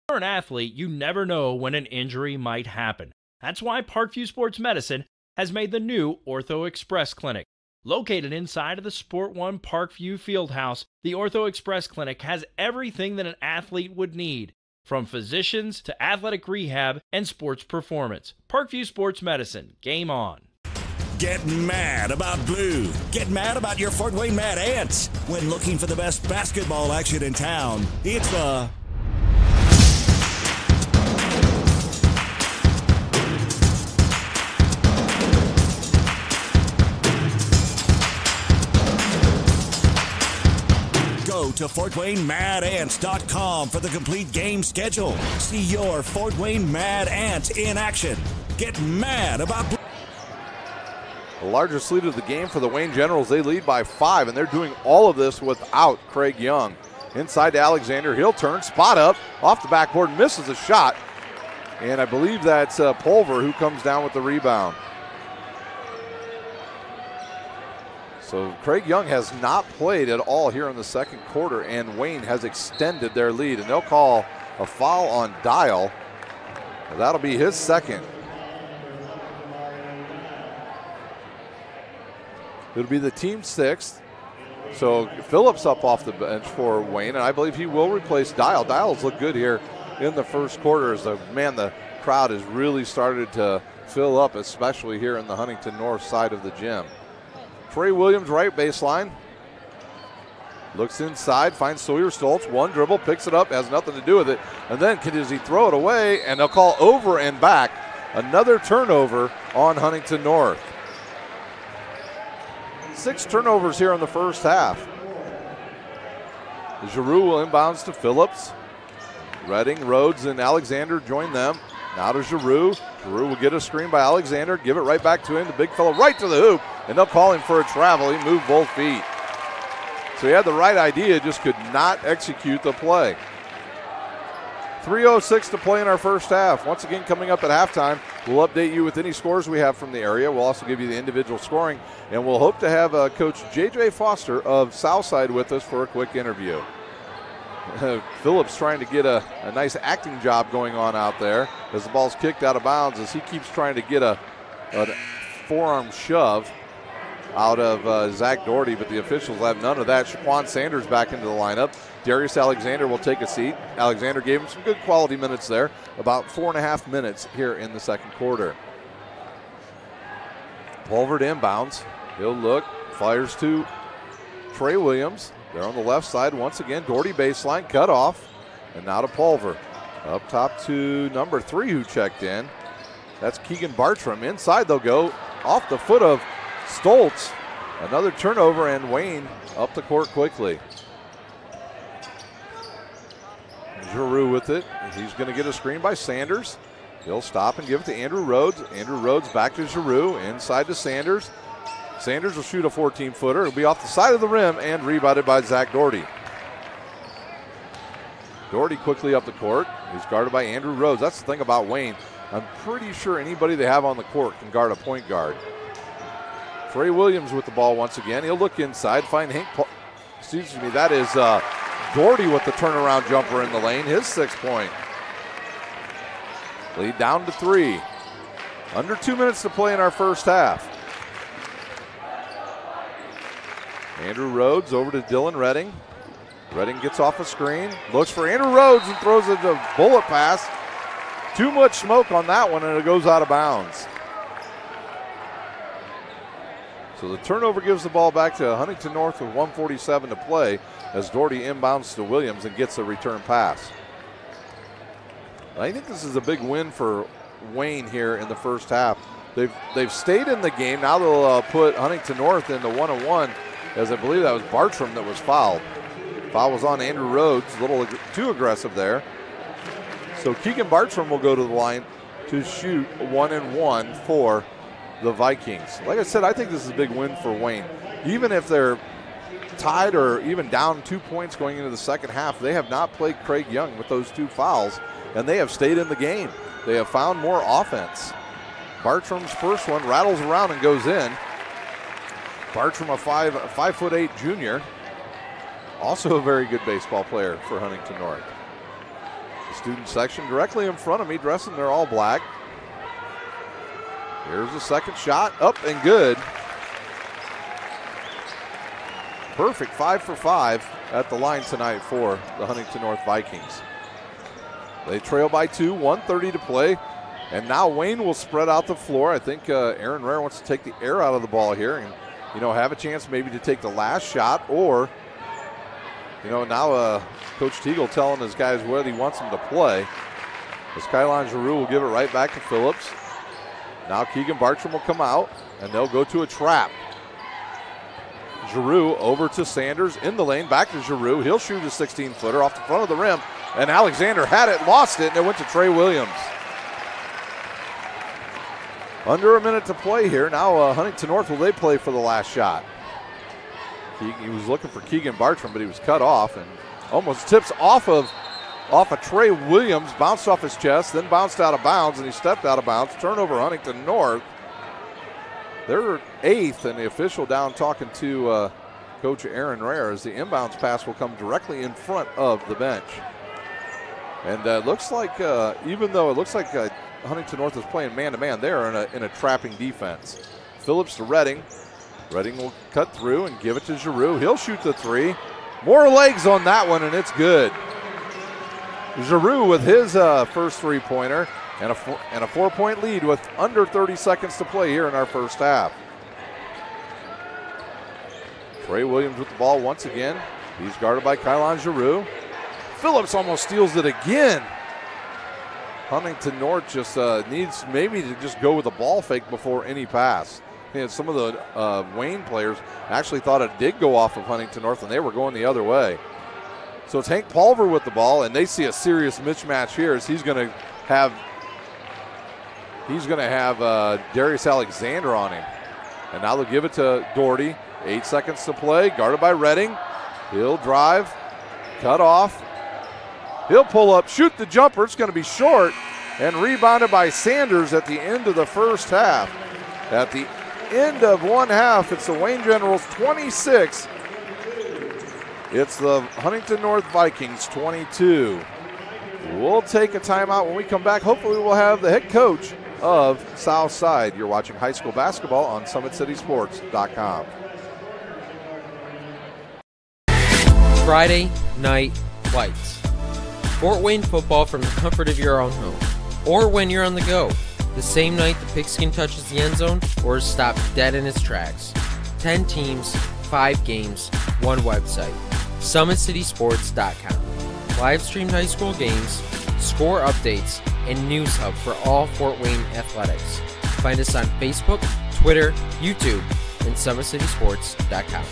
For an athlete, you never know when an injury might happen. That's why Parkview Sports Medicine has made the new Ortho Express Clinic. Located inside of the Sport One Parkview Fieldhouse, the Ortho Express Clinic has everything that an athlete would need, from physicians to athletic rehab and sports performance. Parkview Sports Medicine, game on. Get mad about blue. Get mad about your Fort Wayne Mad Ants. When looking for the best basketball action in town, it's the Go to FortWayneMadAnts.com for the complete game schedule. See your Fort Wayne Mad Ants in action. Get mad about blue. The largest lead of the game for the Wayne Generals. They lead by 5, and they're doing all of this without Craig Young. Inside to Alexander. He'll turn, spot up, off the backboard, misses a shot. And I believe that's Pulver who comes down with the rebound. So Craig Young has not played at all here in the second quarter, and Wayne has extended their lead. And they'll call a foul on Dial. That'll be his second. It'll be the team 6th. So Phillips up off the bench for Wayne, and I believe he will replace Dial. Dial's looked good here in the first quarter as the crowd has really started to fill up, especially here in the Huntington North side of the gym. Trey Williams, right baseline. Looks inside, finds Sawyer Stoltz. One dribble, picks it up, has nothing to do with it. And then does he throw it away? And they'll call over and back. Another turnover on Huntington North. 6 turnovers here in the first half. Giroux will inbounds to Phillips. Redding, Rhodes, and Alexander join them. Now to Giroux. Giroux will get a screen by Alexander, give it right back to him, the big fellow right to the hoop, and they'll call him for a travel. He moved both feet. So he had the right idea, just could not execute the play. 3:06 to play in our first half. Once again, coming up at halftime, we'll update you with any scores we have from the area. We'll also give you the individual scoring, and we'll hope to have Coach J.J. Foster of Southside with us for a quick interview. Phillips trying to get a nice acting job going on out there as the ball's kicked out of bounds as he keeps trying to get a forearm shove out of Zach Doherty, but the officials have none of that. Shaquan Sanders back into the lineup. Darius Alexander will take a seat. Alexander gave him some good quality minutes there, about 4.5 minutes here in the second quarter. Pulver to inbounds. He'll look, fires to Trey Williams. They're on the left side once again. Doherty baseline, cut off, and now to Pulver. Up top to number 3 who checked in. That's Keegan Bartram. Inside they'll go, off the foot of Stoltz. Another turnover, and Wayne up the court quickly. Giroux with it. He's going to get a screen by Sanders. He'll stop and give it to Andrew Rhodes. Andrew Rhodes back to Giroux. Inside to Sanders. Sanders will shoot a 14-footer. It'll be off the side of the rim and rebounded by Zach Doherty. Doherty quickly up the court. He's guarded by Andrew Rhodes. That's the thing about Wayne. I'm pretty sure anybody they have on the court can guard a point guard. Trey Williams with the ball once again. He'll look inside, find Hank. Excuse me, that is Doherty with the turnaround jumper in the lane, his 6th point. Lead down to 3. Under 2 minutes to play in our first half. Andrew Rhodes over to Dylan Redding. Redding gets off a screen, looks for Andrew Rhodes and throws it a bullet pass. Too much smoke on that one, and it goes out of bounds. So the turnover gives the ball back to Huntington North with 1:47 to play as Doherty inbounds to Williams and gets a return pass. I think this is a big win for Wayne here in the first half. They've stayed in the game. Now they'll put Huntington North into 1-1, as I believe that was Bartram that was fouled. Foul was on Andrew Rhodes, a little too aggressive there. So Keegan Bartram will go to the line to shoot 1-1 for the Vikings. Like I said, I think this is a big win for Wayne. Even if they're tied or even down 2 points going into the second half, they have not played Craig Young with those 2 fouls, and they have stayed in the game. They have found more offense. Bartram's first one rattles around and goes in. Bartram, a 5'8" junior, also a very good baseball player for Huntington North. The student section directly in front of me, dressed in their all black. Here's the second shot, up and good. Perfect 5 for 5 at the line tonight for the Huntington North Vikings. They trail by 2, 1:30 to play. And now Wayne will spread out the floor. I think Aaron Rare wants to take the air out of the ball here and, have a chance maybe to take the last shot, or, now Coach Teagle telling his guys what he wants them to play. As Kylon Giroux will give it right back to Phillips. Now Keegan Bartram will come out, and they'll go to a trap. Giroux over to Sanders in the lane, back to Giroux. He'll shoot a 16-footer off the front of the rim, and Alexander had it, lost it, and it went to Trey Williams. Under a minute to play here. Now Huntington North, will they play for the last shot? He was looking for Keegan Bartram, but he was cut off and almost tips off of Trey Williams, bounced off his chest, then bounced out of bounds, and he stepped out of bounds. Turnover Huntington North. They're 8th, and the official down talking to Coach Aaron Rare as the inbounds pass will come directly in front of the bench. And it looks like, even though it looks like Huntington North is playing man-to-man, they're in a trapping defense. Phillips to Redding. Redding will cut through and give it to Giroux. He'll shoot the three. More legs on that one, and it's good. Giroux with his first three-pointer and a 4-point lead with under 30 seconds to play here in our first half. Trey Williams with the ball once again. He's guarded by Kylon Giroux. Phillips almost steals it again. Huntington North just needs maybe to just go with a ball fake before any pass. Some of the Wayne players actually thought it did go off of Huntington North, and they were going the other way. So it's Hank Pulver with the ball, and they see a serious mismatch here as he's going to have Darius Alexander on him. And now they'll give it to Doherty. 8 seconds to play, guarded by Redding. He'll drive, cut off. He'll pull up, shoot the jumper. It's going to be short, and rebounded by Sanders at the end of the first half. At the end of one half, it's the Wayne Generals 26. It's the Huntington North Vikings 22. We'll take a timeout. When we come back, hopefully we'll have the head coach of Southside. You're watching high school basketball on SummitCitySports.com. Friday Night Lights. Fort Wayne football from the comfort of your own home, or when you're on the go. The same night the pigskin touches the end zone or is stopped dead in its tracks. 10 teams, 5 games, 1 website. SummitCitySports.com. Live streamed high school games, score updates, and news hub for all Fort Wayne athletics. Find us on Facebook, Twitter, YouTube, and SummitCitySports.com.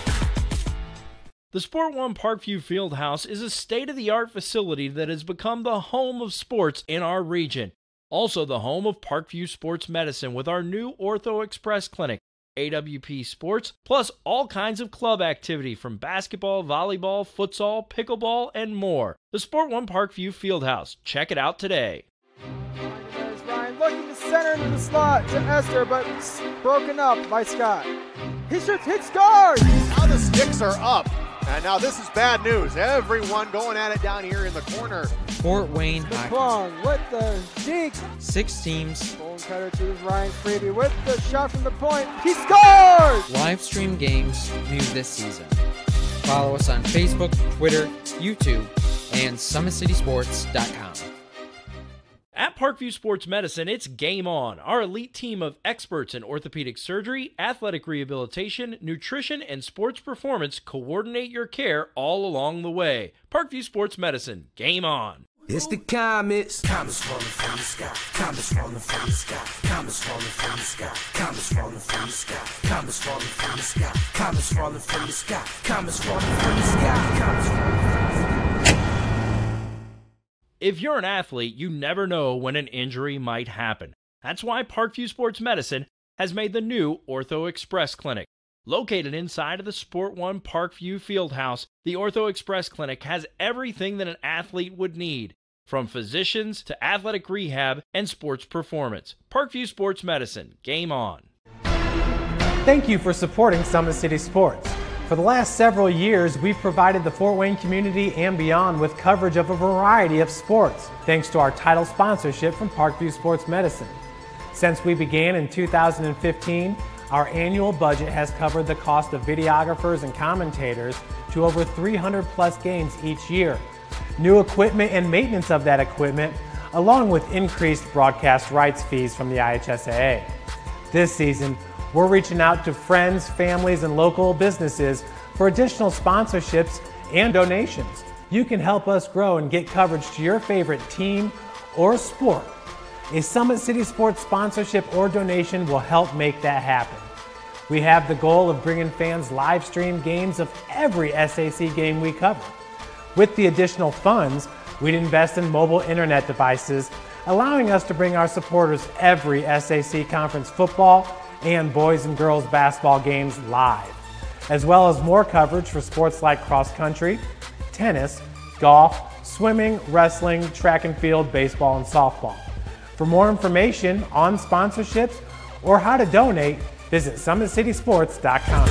The Sport One Parkview Fieldhouse is a state-of-the-art facility that has become the home of sports in our region. Also the home of Parkview Sports Medicine with our new Ortho Express Clinic, AWP Sports, plus all kinds of club activity from basketball, volleyball, futsal, pickleball, and more. The Sport One Parkview Fieldhouse. Check it out today. There's Ryan looking to center into the slot to Esther, but broken up by Scott. He shoots, hits, scores! Now the sticks are up. And now this is bad news. Everyone going at it down here in the corner. Fort Wayne Hockey. McClung with the dink. 6 teams. Bone cutter to Ryan Freeby with the shot from the point. He scores! Live stream games new this season. Follow us on Facebook, Twitter, YouTube, and SummitCitySports.com. At Parkview Sports Medicine, it's game on. Our elite team of experts in orthopedic surgery, athletic rehabilitation, nutrition, and sports performance coordinate your care all along the way. Parkview Sports Medicine, game on. It's the comets. Comets falling from the sky. Comets falling from the sky. Comets falling from the sky. Comets falling from the sky. Comets falling from the sky. Comets falling from the sky. Comets falling from the sky. Comets falling from the sky. If you're an athlete, you never know when an injury might happen. That's why Parkview Sports Medicine has made the new Ortho Express Clinic. Located inside of the Sport One Parkview Fieldhouse, the Ortho Express Clinic has everything that an athlete would need, from physicians to athletic rehab and sports performance. Parkview Sports Medicine, game on. Thank you for supporting Summit City Sports. For the last several years, we've provided the Fort Wayne community and beyond with coverage of a variety of sports, thanks to our title sponsorship from Parkview Sports Medicine. Since we began in 2015, our annual budget has covered the cost of videographers and commentators to over 300 plus games each year. New equipment and maintenance of that equipment, along with increased broadcast rights fees from the IHSAA. This season, we're reaching out to friends, families, and local businesses for additional sponsorships and donations. You can help us grow and get coverage to your favorite team or sport. A Summit City Sports sponsorship or donation will help make that happen. We have the goal of bringing fans live stream games of every SAC game we cover. With the additional funds, we'd invest in mobile internet devices, allowing us to bring our supporters every SAC conference football and boys and girls basketball games live, as well as more coverage for sports like cross country, tennis, golf, swimming, wrestling, track and field, baseball, and softball. For more information on sponsorships or how to donate, visit SummitCitySports.com.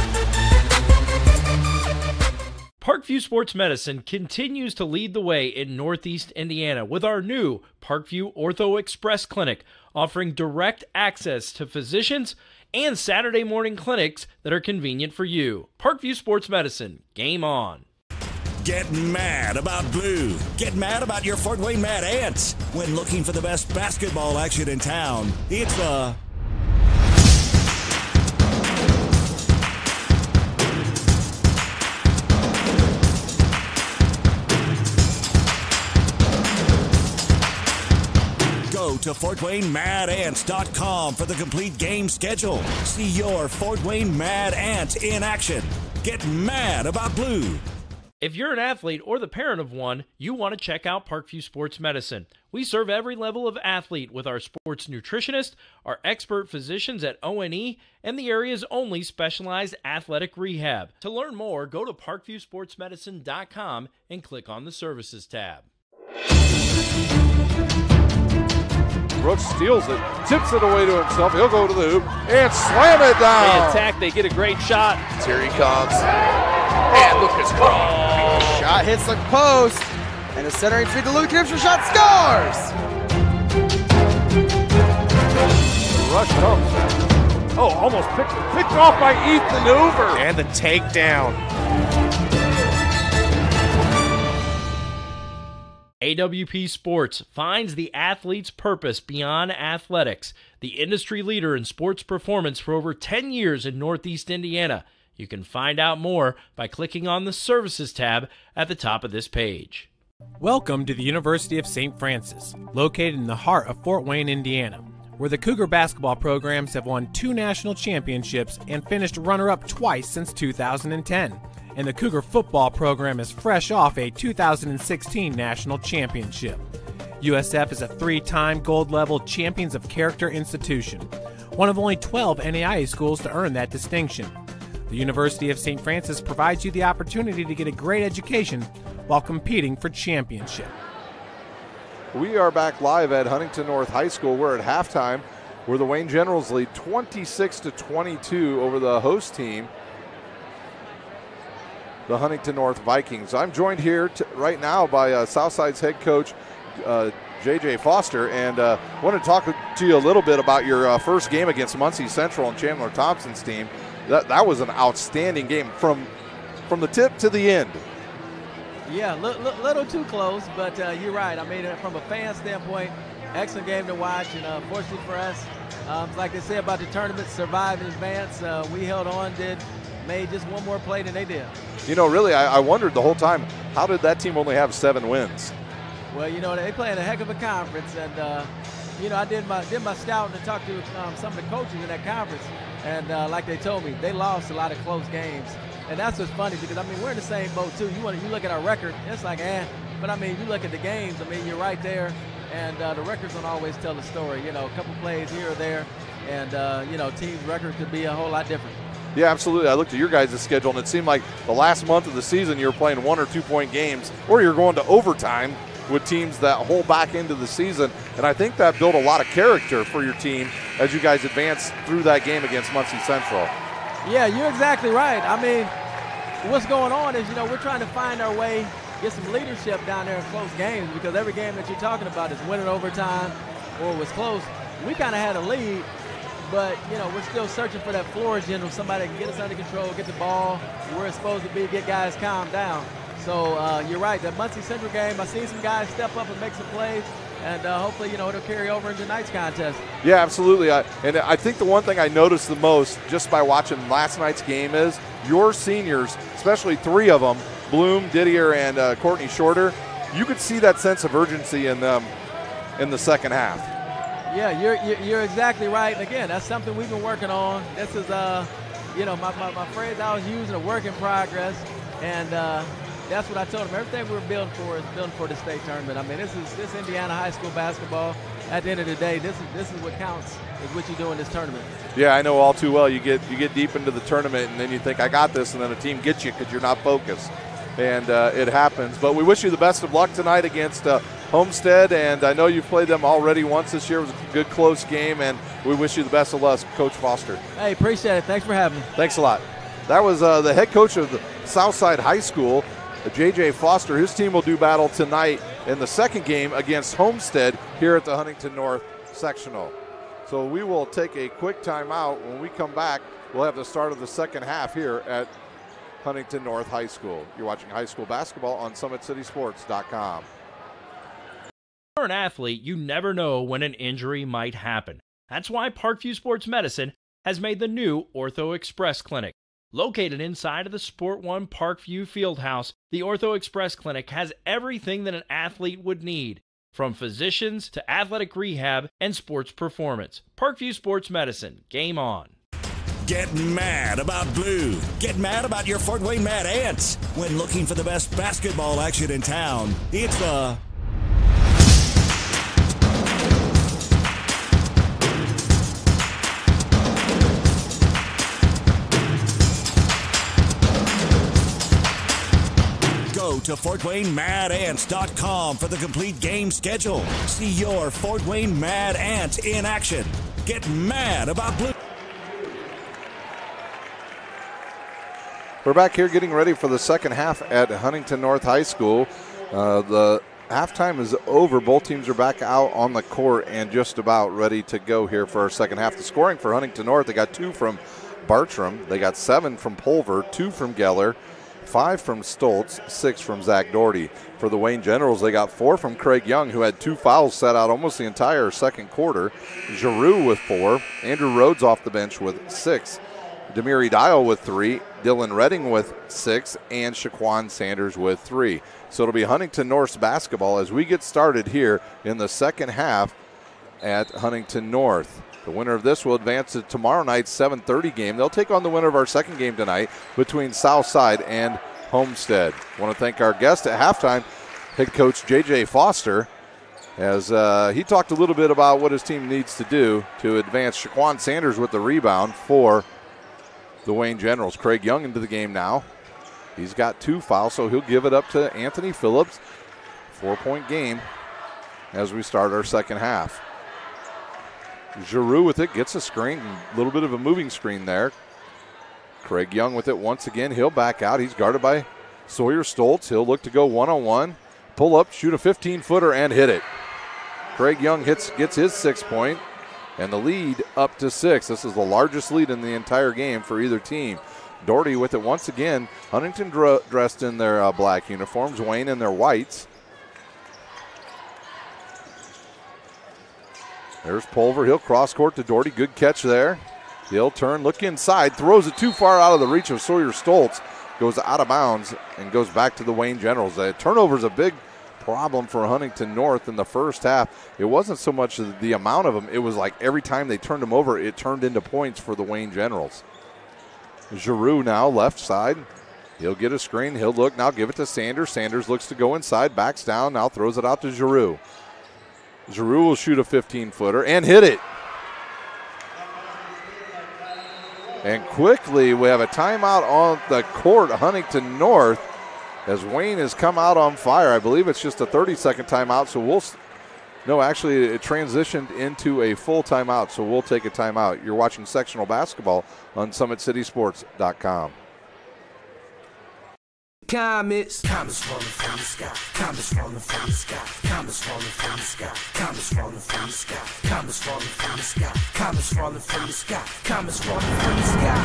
Parkview Sports Medicine continues to lead the way in Northeast Indiana with our new Parkview Ortho Express Clinic, offering direct access to physicians and Saturday morning clinics that are convenient for you. Parkview Sports Medicine, game on. Get mad about blue. Get mad about your Fort Wayne Mad Ants. When looking for the best basketball action in town, it's Go to FortWayneMadAnts.com for the complete game schedule. See your Fort Wayne Mad Ant in action. Get mad about blue. If you're an athlete or the parent of one, you want to check out Parkview Sports Medicine. We serve every level of athlete with our sports nutritionist, our expert physicians at O&E, and the area's only specialized athletic rehab. To learn more, go to parkviewsportsmedicine.com and click on the Services tab. Brooks steals it, tips it away to himself. He'll go to the hoop and slam it down. They attack, they get a great shot. Here he comes. And Lucas Crawl. Shot hits the post, and the centering feed to Luke Gibson. Shot scores! The rush comes. Oh, almost picked off by Ethan Hoover. And the takedown. AWP Sports finds the athlete's purpose beyond athletics, the industry leader in sports performance for over 10 years in Northeast Indiana. You can find out more by clicking on the Services tab at the top of this page. Welcome to the University of St. Francis, located in the heart of Fort Wayne, Indiana, where the Cougar basketball programs have won 2 national championships and finished runner-up twice since 2010. And the Cougar football program is fresh off a 2016 national championship. USF is a 3-time gold-level Champions of Character institution, one of only 12 NAIA schools to earn that distinction. The University of St. Francis provides you the opportunity to get a great education while competing for championship. We are back live at Huntington North High School. We're at halftime where the Wayne Generals lead 26-22 over the host team, the Huntington North Vikings. I'm joined here right now by Southside's head coach, J.J. Foster, and want to talk to you a little bit about your first game against Muncie Central and Chandler Thompson's team. That was an outstanding game from the tip to the end. Yeah, little too close, but you're right. I mean, from a fan standpoint, excellent game to watch, and fortunately for us, like they say about the tournament, survive in advance. We held on, made just one more play than they did. You know, really, I wondered the whole time, how did that team only have 7 wins? Well, you know, they play in a heck of a conference, and you know, I did my scouting and talked to some of the coaches in that conference, and like they told me, they lost a lot of close games, and that's what's funny because I mean we're in the same boat too. You look at our record, it's like but I mean you look at the games, I mean you're right there, and the records don't always tell the story. You know, a couple plays here or there, and you know, teams' record could be a whole lot different. Yeah, absolutely. I looked at your guys' schedule, and it seemed like the last month of the season you were playing 1 or 2 point games, or you're going to overtime with teams that hold back into the season. And I think that built a lot of character for your team as you guys advanced through that game against Muncie Central. Yeah, you're exactly right. I mean, what's going on is, you know, we're trying to find our way, get some leadership down there in close games, because every game that you're talking about is winning overtime or was close. We kind of had a lead, but, you know, we're still searching for that flourishing of somebody that can get us under control, get the ball where it's supposed to be, get guys calmed down. So you're right, that Muncie Central game, I seen some guys step up and make some plays, and hopefully, it'll carry over into tonight's contest. Yeah, absolutely. And I think the one thing I noticed the most just by watching last night's game is your seniors, especially 3 of them, Bloom, Didier, and Courtney Shorter, you could see that sense of urgency in them in the second half. Yeah, you're exactly right. And again, that's something we've been working on. This is, my phrase I was using, a work in progress. And that's what I told them. Everything we're building for is building for the state tournament. I mean, this Indiana high school basketball. At the end of the day, this is what counts, is what you do in this tournament. Yeah, I know all too well. You get deep into the tournament, and then you think, I got this, and then a team gets you because you're not focused. And it happens. But we wish you the best of luck tonight against Homestead, and I know you've played them already once this year. It was a good, close game, and we wish you the best of luck, Coach Foster. Hey, appreciate it. Thanks for having me. Thanks a lot. That was the head coach of the Southside High School, J.J. Foster. His team will do battle tonight in the second game against Homestead here at the Huntington North Sectional. So we will take a quick timeout. When we come back, we'll have the start of the second half here at Huntington North High School. You're watching high school basketball on SummitCitySports.com. If you're an athlete, you never know when an injury might happen. That's why Parkview Sports Medicine has made the new Ortho Express Clinic. Located inside of the Sport One Parkview Fieldhouse, the Ortho Express Clinic has everything that an athlete would need, from physicians to athletic rehab and sports performance. Parkview Sports Medicine, game on. Get mad about blue. Get mad about your Fort Wayne Mad Ants. When looking for the best basketball action in town, it's the Go to FortWayneMadAnts.com for the complete game schedule. See your Fort Wayne Mad Ant in action. Get mad about blue. We're back here getting ready for the second half at Huntington North High School. The halftime is over. Both teams are back out on the court and just about ready to go here for our second half. The scoring for Huntington North, they got 2 from Bartram. They got 7 from Pulver, 2 from Geller, 5 from Stoltz, 6 from Zach Doherty. For the Wayne Generals, they got 4 from Craig Young, who had 2 fouls set out almost the entire second quarter. Giroux with 4. Andrew Rhodes off the bench with 6. Demiri Dial with 3. Dylan Redding with 6. And Shaquan Sanders with 3. So it'll be Huntington North's basketball as we get started here in the second half at Huntington North. The winner of this will advance to tomorrow night's 7:30 game. They'll take on the winner of our second game tonight between Southside and Homestead. I want to thank our guest at halftime, head coach J.J. Foster, as he talked a little bit about what his team needs to do to advance. Shaquan Sanders with the rebound for the Wayne Generals. Craig Young into the game now. He's got 2 fouls, so he'll give it up to Anthony Phillips. 4-point game as we start our second half. Giroux with it, gets a screen, a little bit of a moving screen there. Craig Young with it once again. He'll back out. He's guarded by Sawyer Stoltz. He'll look to go one-on-one, pull up, shoot a 15-footer, and hit it. Craig Young gets his 6-point, and the lead up to 6. This is the largest lead in the entire game for either team. Doherty with it once again. Huntington dressed in their black uniforms, Wayne in their whites. There's Pulver. He'll cross court to Doherty. Good catch there. He'll turn, look inside, throws it too far out of the reach of Sawyer Stoltz. Goes out of bounds and goes back to the Wayne Generals. Turnover is a big problem for Huntington North in the first half. It wasn't so much the amount of them. It was like every time they turned them over, it turned into points for the Wayne Generals. Giroux now left side. He'll get a screen. He'll look now, give it to Sanders. Sanders looks to go inside, backs down, now throws it out to Giroux. Giroux will shoot a 15-footer and hit it. And quickly, we have a timeout on the court, Huntington North, as Wayne has come out on fire. I believe it's just a 30-second timeout, so no, actually, it transitioned into a full timeout, so we'll take a timeout. You're watching sectional basketball on SummitCitySports.com. Comets falling from the sky. Comets falling from the sky. Comets falling from the sky. Comets falling from the sky. Comets falling from the sky. Comets falling from the sky. Comets falling from the sky. Comets falling from the sky.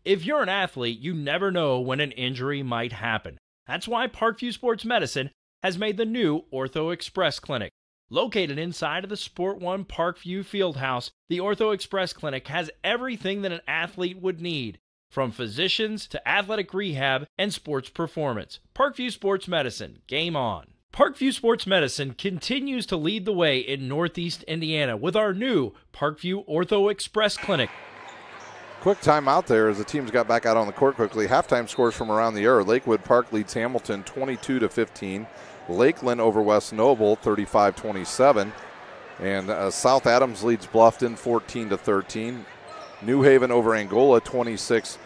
If you're an athlete, you never know when an injury might happen. That's why Parkview Sports Medicine has made the new Ortho Express Clinic. Located inside of the Sport One Parkview Fieldhouse, the Ortho Express Clinic has everything that an athlete would need, from physicians to athletic rehab and sports performance. Parkview Sports Medicine, game on. Parkview Sports Medicine continues to lead the way in Northeast Indiana with our new Parkview Ortho Express Clinic. Quick timeout there as the teams got back out on the court quickly. Halftime scores from around the area. Lakewood Park leads Hamilton 22-15. Lakeland over West Noble 35-27. And South Adams leads Bluffton 14-13. New Haven over Angola 26-23.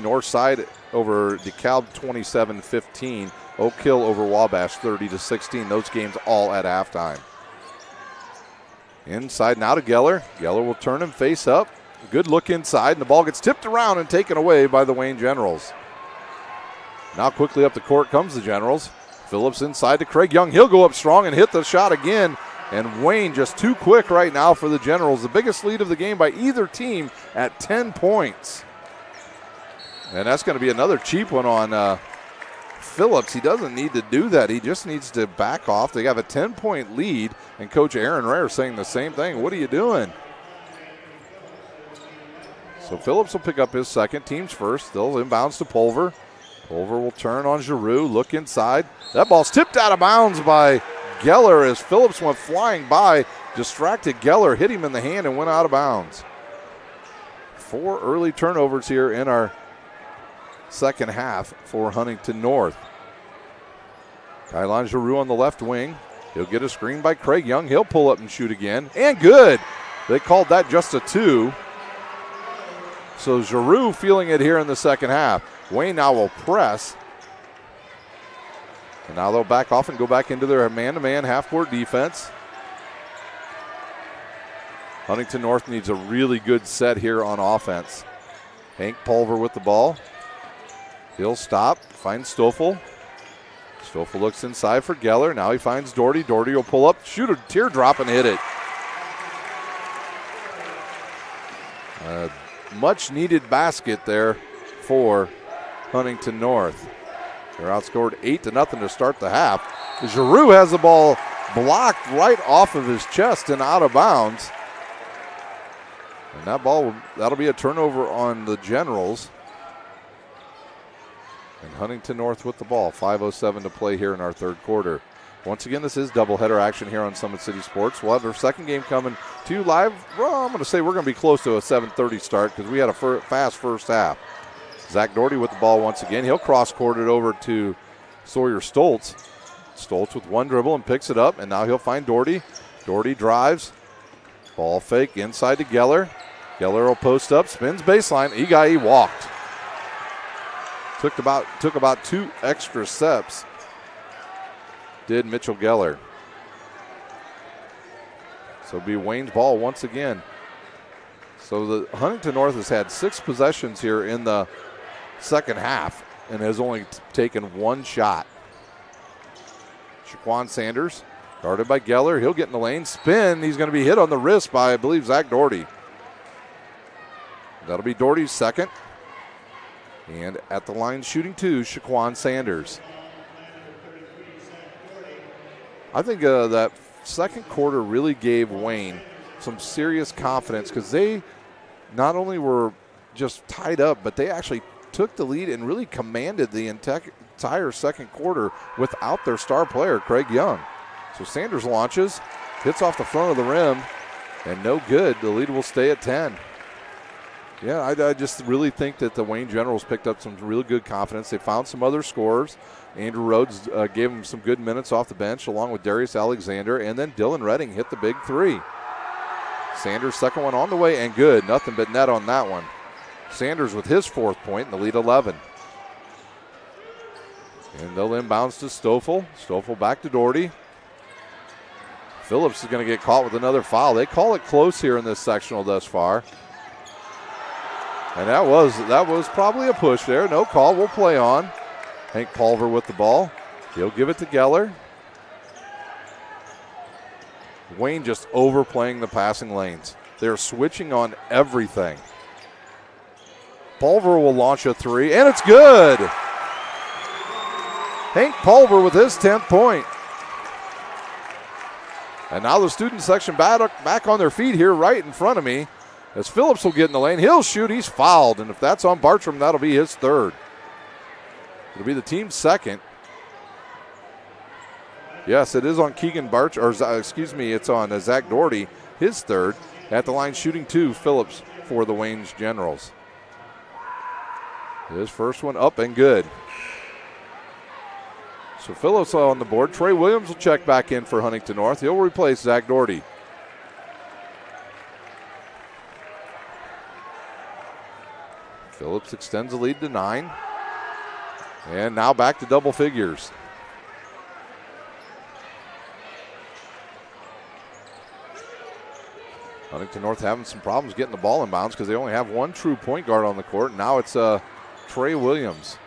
Northside over DeKalb 27-15. Oak Hill over Wabash 30-16. Those games all at halftime. Inside now to Geller. Geller will turn and face up. Good look inside, and the ball gets tipped around and taken away by the Wayne Generals. Now quickly up the court comes the Generals. Phillips inside to Craig Young. He'll go up strong and hit the shot again. And Wayne just too quick right now for the Generals. The biggest lead of the game by either team at 10 points. And that's going to be another cheap one on Phillips. He doesn't need to do that. He just needs to back off. They have a 10-point lead, and Coach Aaron Rare saying the same thing. What are you doing? So Phillips will pick up his second, team's first. They'll inbounds to Pulver. Pulver will turn on Giroux, look inside. That ball's tipped out of bounds by Geller as Phillips went flying by, distracted Geller, hit him in the hand and went out of bounds. 4 early turnovers here in our second half for Huntington North. Kylon Giroux on the left wing. He'll get a screen by Craig Young. He'll pull up and shoot again. And good. They called that just a 2. So Giroux feeling it here in the second half. Wayne now will press. And now they'll back off and go back into their man-to-man half-court defense. Huntington North needs a really good set here on offense. Hank Pulver with the ball. He'll stop, finds Stoffel. Stoffel looks inside for Geller. Now he finds Doherty. Doherty will pull up, shoot a teardrop, and hit it. Much needed basket there for Huntington North. They're outscored 8-0 to start the half. Giroux has the ball blocked right off of his chest and out of bounds. And that'll be a turnover on the Generals. And Huntington North with the ball. 5:07 to play here in our third quarter. Once again, this is doubleheader action here on Summit City Sports. We'll have our second game coming to you live. Well, I'm going to say we're going to be close to a 7:30 start because we had a fast first half. Zach Doherty with the ball once again. He'll cross-court it over to Sawyer Stoltz. Stoltz with one dribble and picks it up, and now he'll find Doherty. Doherty drives. Ball fake inside to Geller. Geller will post up, spins baseline. He walked. Took about 2 extra steps. Did Mitchell Geller. So it'll be Wayne's ball once again. So the Huntington North has had 6 possessions here in the second half and has only taken 1 shot. Shaquan Sanders guarded by Geller. He'll get in the lane, spin. He's going to be hit on the wrist by, I believe, Zach Doherty. That'll be Doherty's second. And at the line shooting 2, Shaquan Sanders. I think that second quarter really gave Wayne some serious confidence because they not only were just tied up, but they actually took the lead and really commanded the entire second quarter without their star player, Craig Young. So Sanders launches, hits off the front of the rim, and no good. The lead will stay at 10. Yeah, I just really think that the Wayne Generals picked up some really good confidence. They found some other scorers. Andrew Rhodes gave him some good minutes off the bench along with Darius Alexander, and then Dylan Redding hit the big 3. Sanders' second one on the way and good. Nothing but net on that one. Sanders with his 4th point in the lead 11. And they'll inbounds to Stoffel. Stoffel back to Doherty. Phillips is going to get caught with another foul. They call it close here in this sectional thus far. And that was probably a push there. No call. We'll play on. Hank Pulver with the ball. He'll give it to Geller. Wayne just overplaying the passing lanes. They're switching on everything. Pulver will launch a 3, and it's good. Hank Pulver with his 10th point. And now the student section back on their feet here right in front of me. As Phillips will get in the lane. He'll shoot. He's fouled. And if that's on Bartram, that'll be his third. It'll be the team's second. Yes, it is on Keegan Bartram, or excuse me, it's on Zach Doherty, his third. At the line shooting 2, Phillips for the Waynes Generals. His first one up and good. So Phillips on the board. Trey Williams will check back in for Huntington North. He'll replace Zach Doherty. Phillips extends the lead to 9. And now back to double figures. Huntington North having some problems getting the ball in bounds because they only have one true point guard on the court. Now it's Trey Williams.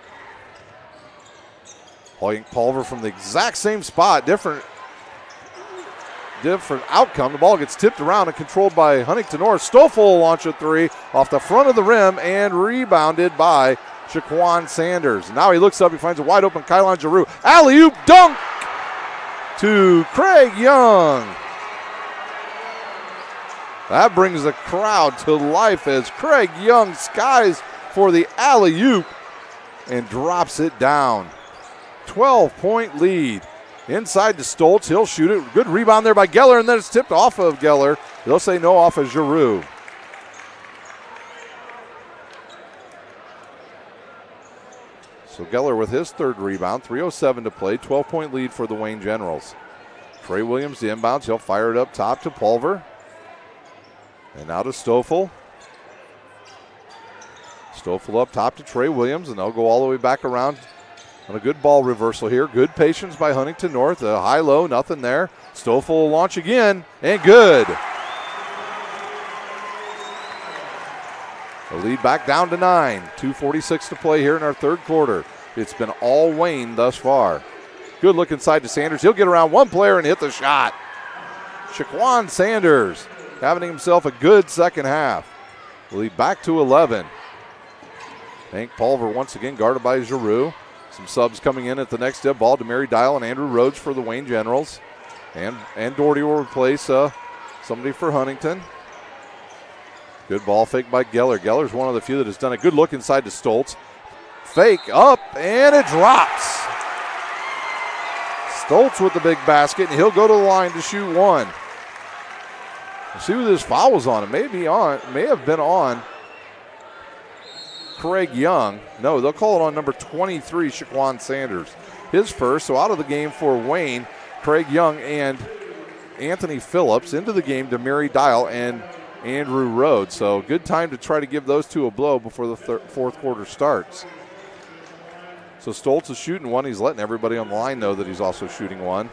Hank Pulver from the exact same spot, different outcome. The ball gets tipped around and controlled by Huntington North. Stoffel will launch a 3 off the front of the rim and rebounded by Shaquan Sanders. Now he looks up, he finds a wide open Kylon Giroux. Alley-oop dunk to Craig Young. That brings the crowd to life as Craig Young skies for the alley-oop and drops it down. 12-point lead. Inside to Stoltz. He'll shoot it. Good rebound there by Geller, and then it's tipped off of Geller. They'll say no off of Giroux. So Geller with his third rebound. 3:07 to play. 12-point lead for the Wayne Generals. Trey Williams, the inbounds. He'll fire it up top to Pulver. And now to Stoffel. Stoffel up top to Trey Williams, and they'll go all the way back around on a good ball reversal here. Good patience by Huntington North. A high-low, nothing there. Stoffel will launch again, and good. The lead back down to 9. 2:46 to play here in our third quarter. It's been all Wayne thus far. Good look inside to Sanders. He'll get around one player and hit the shot. Shaquan Sanders having himself a good second half. Lead back to 11. Hank Pulver once again guarded by Giroux. Some subs coming in at the next step. Ball to Mary Dial and Andrew Rhodes for the Wayne Generals. And Doherty will replace somebody for Huntington. Good ball fake by Geller. Geller's one of the few that has done a good look inside to Stoltz. Fake up, and it drops. Stoltz with the big basket, and he'll go to the line to shoot one. Let's see who this foul was on. It may have been on Craig Young. No, they'll call it on number 23, Shaquan Sanders. His first, so out of the game for Wayne, Craig Young and Anthony Phillips. Into the game to Mary Dial and Andrew Rhodes. So good time to try to give those two a blow before the fourth quarter starts. So Stoltz is shooting one. He's letting everybody on the line know that he's also shooting one.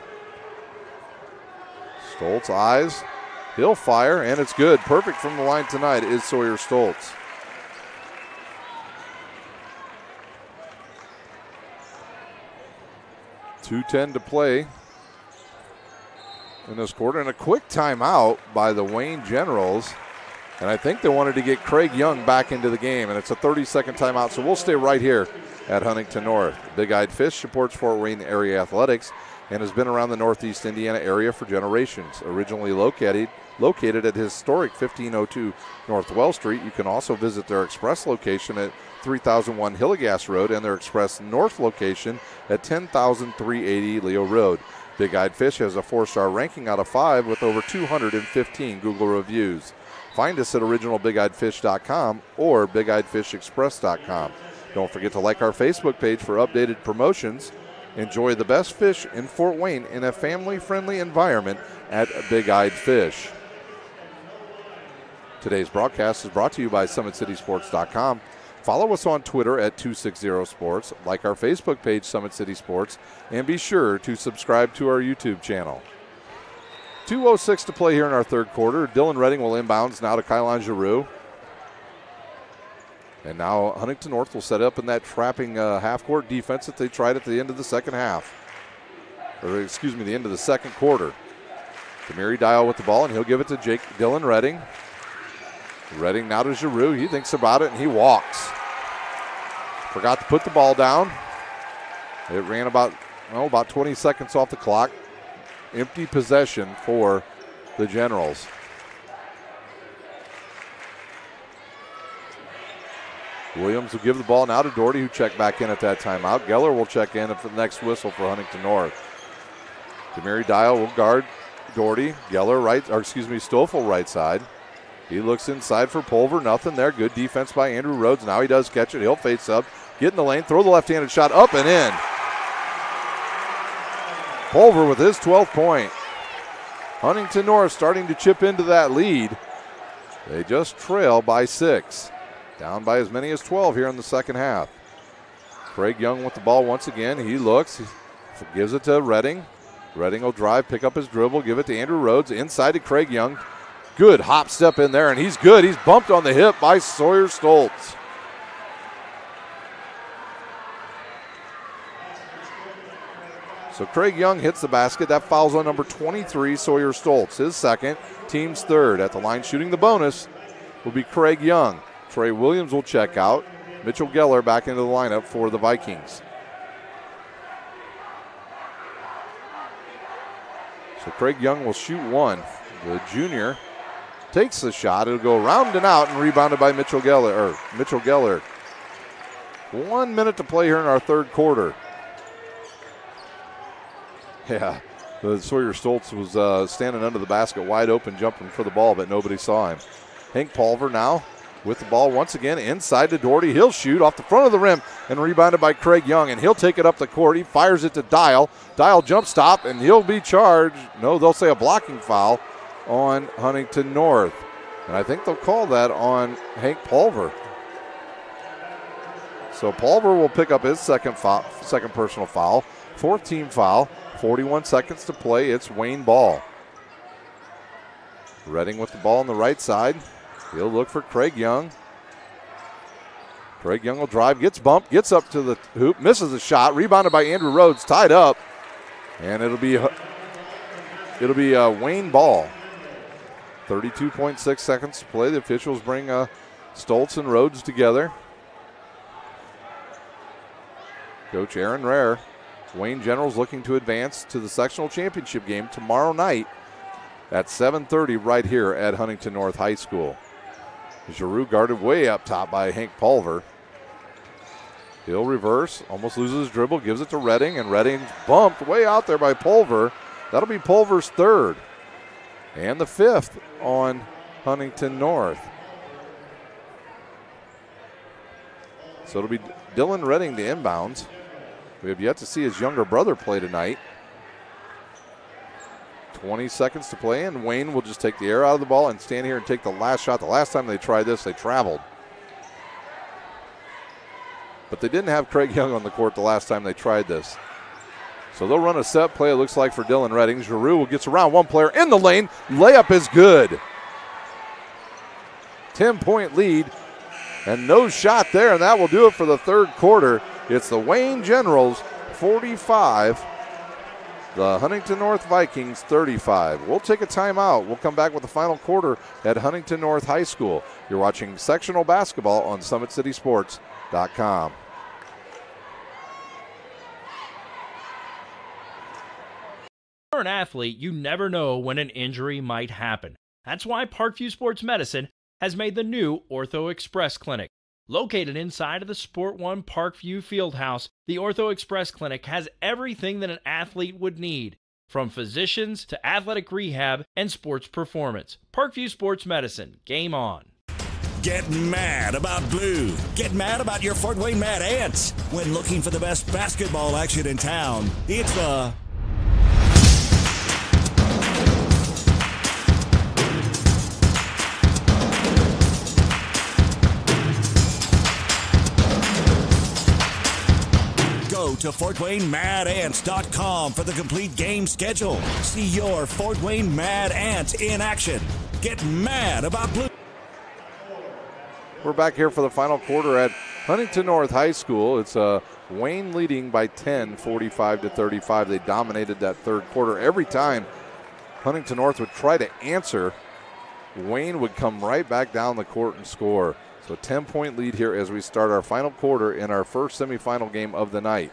Stoltz eyes. He'll fire, and it's good. Perfect from the line tonight is Sawyer Stoltz. .210 to play in this quarter, and a quick timeout by the Wayne Generals. And I think they wanted to get Craig Young back into the game, and it's a 30-second timeout, so we'll stay right here at Huntington North. Big Eyed Fish supports Fort Wayne area athletics and has been around the Northeast Indiana area for generations. Originally located at historic 1502 North Wells Street, you can also visit their express location at 3001 Hillegas Road and their express north location at 10,380 Leo Road. Big Eyed Fish has a 4-star ranking out of 5 with over 215 Google reviews. Find us at originalbigeyedfish.com or bigeyedfishexpress.com. Don't forget to like our Facebook page for updated promotions. Enjoy the best fish in Fort Wayne in a family-friendly environment at Big Eyed Fish. Today's broadcast is brought to you by SummitCitySports.com. Follow us on Twitter at 260sports, like our Facebook page, Summit City Sports, and be sure to subscribe to our YouTube channel. 2:06 to play here in our third quarter. Dylan Redding will inbounds now to Kylon Giroux. And now Huntington North will set up in that trapping half-court defense that they tried at the end of the second half. Or, excuse me, the end of the second quarter. Mary Dial with the ball, and he'll give it to Dylan Redding. Redding now to Giroux. He thinks about it, and he walks. Forgot to put the ball down. It ran about 20 seconds off the clock. Empty possession for the Generals. Williams will give the ball now to Doherty, who checked back in at that timeout. Geller will check in for the next whistle for Huntington North. Demary Dial will guard Doherty. Geller Stoffel right side. He looks inside for Pulver. Nothing there. Good defense by Andrew Rhodes. Now he does catch it. He'll face up, get in the lane, throw the left-handed shot up and in. Pulver with his 12th point. Huntington North starting to chip into that lead. They just trail by 6. Down by as many as 12 here in the second half. Craig Young with the ball once again. He looks, he gives it to Redding. Redding will drive, pick up his dribble, give it to Andrew Rhodes. Inside to Craig Young. Good hop step in there, and he's good. He's bumped on the hip by Sawyer Stoltz. So Craig Young hits the basket. That fouls on number 23, Sawyer Stoltz. His second, team's third. At the line shooting the bonus will be Craig Young. Trey Williams will check out. Mitchell Geller back into the lineup for the Vikings. So Craig Young will shoot one. The junior takes the shot. It'll go round and out and rebounded by Mitchell Geller. 1 minute to play here in our third quarter. Yeah, Sawyer Stoltz was standing under the basket wide open, jumping for the ball, but nobody saw him. Hank Pulver now with the ball once again inside to Doherty. He'll shoot off the front of the rim and rebounded by Craig Young, and he'll take it up the court. He fires it to Dial. Dial jump stop, and he'll be charged. No, they'll say a blocking foul on Huntington North. And I think they'll call that on Hank Pulver. So Pulver will pick up his second personal foul, 4th team foul. 41 seconds to play. It's Wayne Ball. Redding with the ball on the right side. He'll look for Craig Young. Craig Young will drive, gets bumped, gets up to the hoop, misses the shot, rebounded by Andrew Rhodes, tied up, and it'll be Wayne Ball. 32.6 seconds to play. The officials bring Stoltz and Rhodes together. Coach Aaron Rare. Wayne Generals looking to advance to the sectional championship game tomorrow night at 7:30 right here at Huntington North High School. Giroux guarded way up top by Hank Pulver. He'll reverse, almost loses his dribble, gives it to Redding, and Redding's bumped way out there by Pulver. That'll be Pulver's third and the 5th on Huntington North. So it'll be Dylan Redding to inbounds. We have yet to see his younger brother play tonight. 20 seconds to play, and Wayne will just take the air out of the ball and stand here and take the last shot. The last time they tried this, they traveled. But they didn't have Craig Young on the court the last time they tried this. So they'll run a set play, it looks like, for Dylan Redding. Giroux gets around one player in the lane. Layup is good. 10-point lead, and no shot there, and that will do it for the third quarter. It's the Wayne Generals 45, the Huntington North Vikings 35. We'll take a timeout. We'll come back with the final quarter at Huntington North High School. You're watching sectional basketball on SummitCitySports.com. You're an athlete, you never know when an injury might happen. That's why Parkview Sports Medicine has made the new Ortho Express Clinic. Located inside of the Sport One Parkview Fieldhouse, the Ortho Express Clinic has everything that an athlete would need, from physicians to athletic rehab and sports performance. Parkview Sports Medicine, game on. Get mad about blue. Get mad about your Fort Wayne Mad Ants. When looking for the best basketball action in town, it's the Go to FortWayneMadAnts.com for the complete game schedule. See your Fort Wayne Mad Ants in action. Get mad about blue. We're back here for the final quarter at Huntington North High School. It's Wayne leading by 10, 45-35. They dominated that third quarter. Every time Huntington North would try to answer, Wayne would come right back down the court and score. So 10-point lead here as we start our final quarter in our first semifinal game of the night.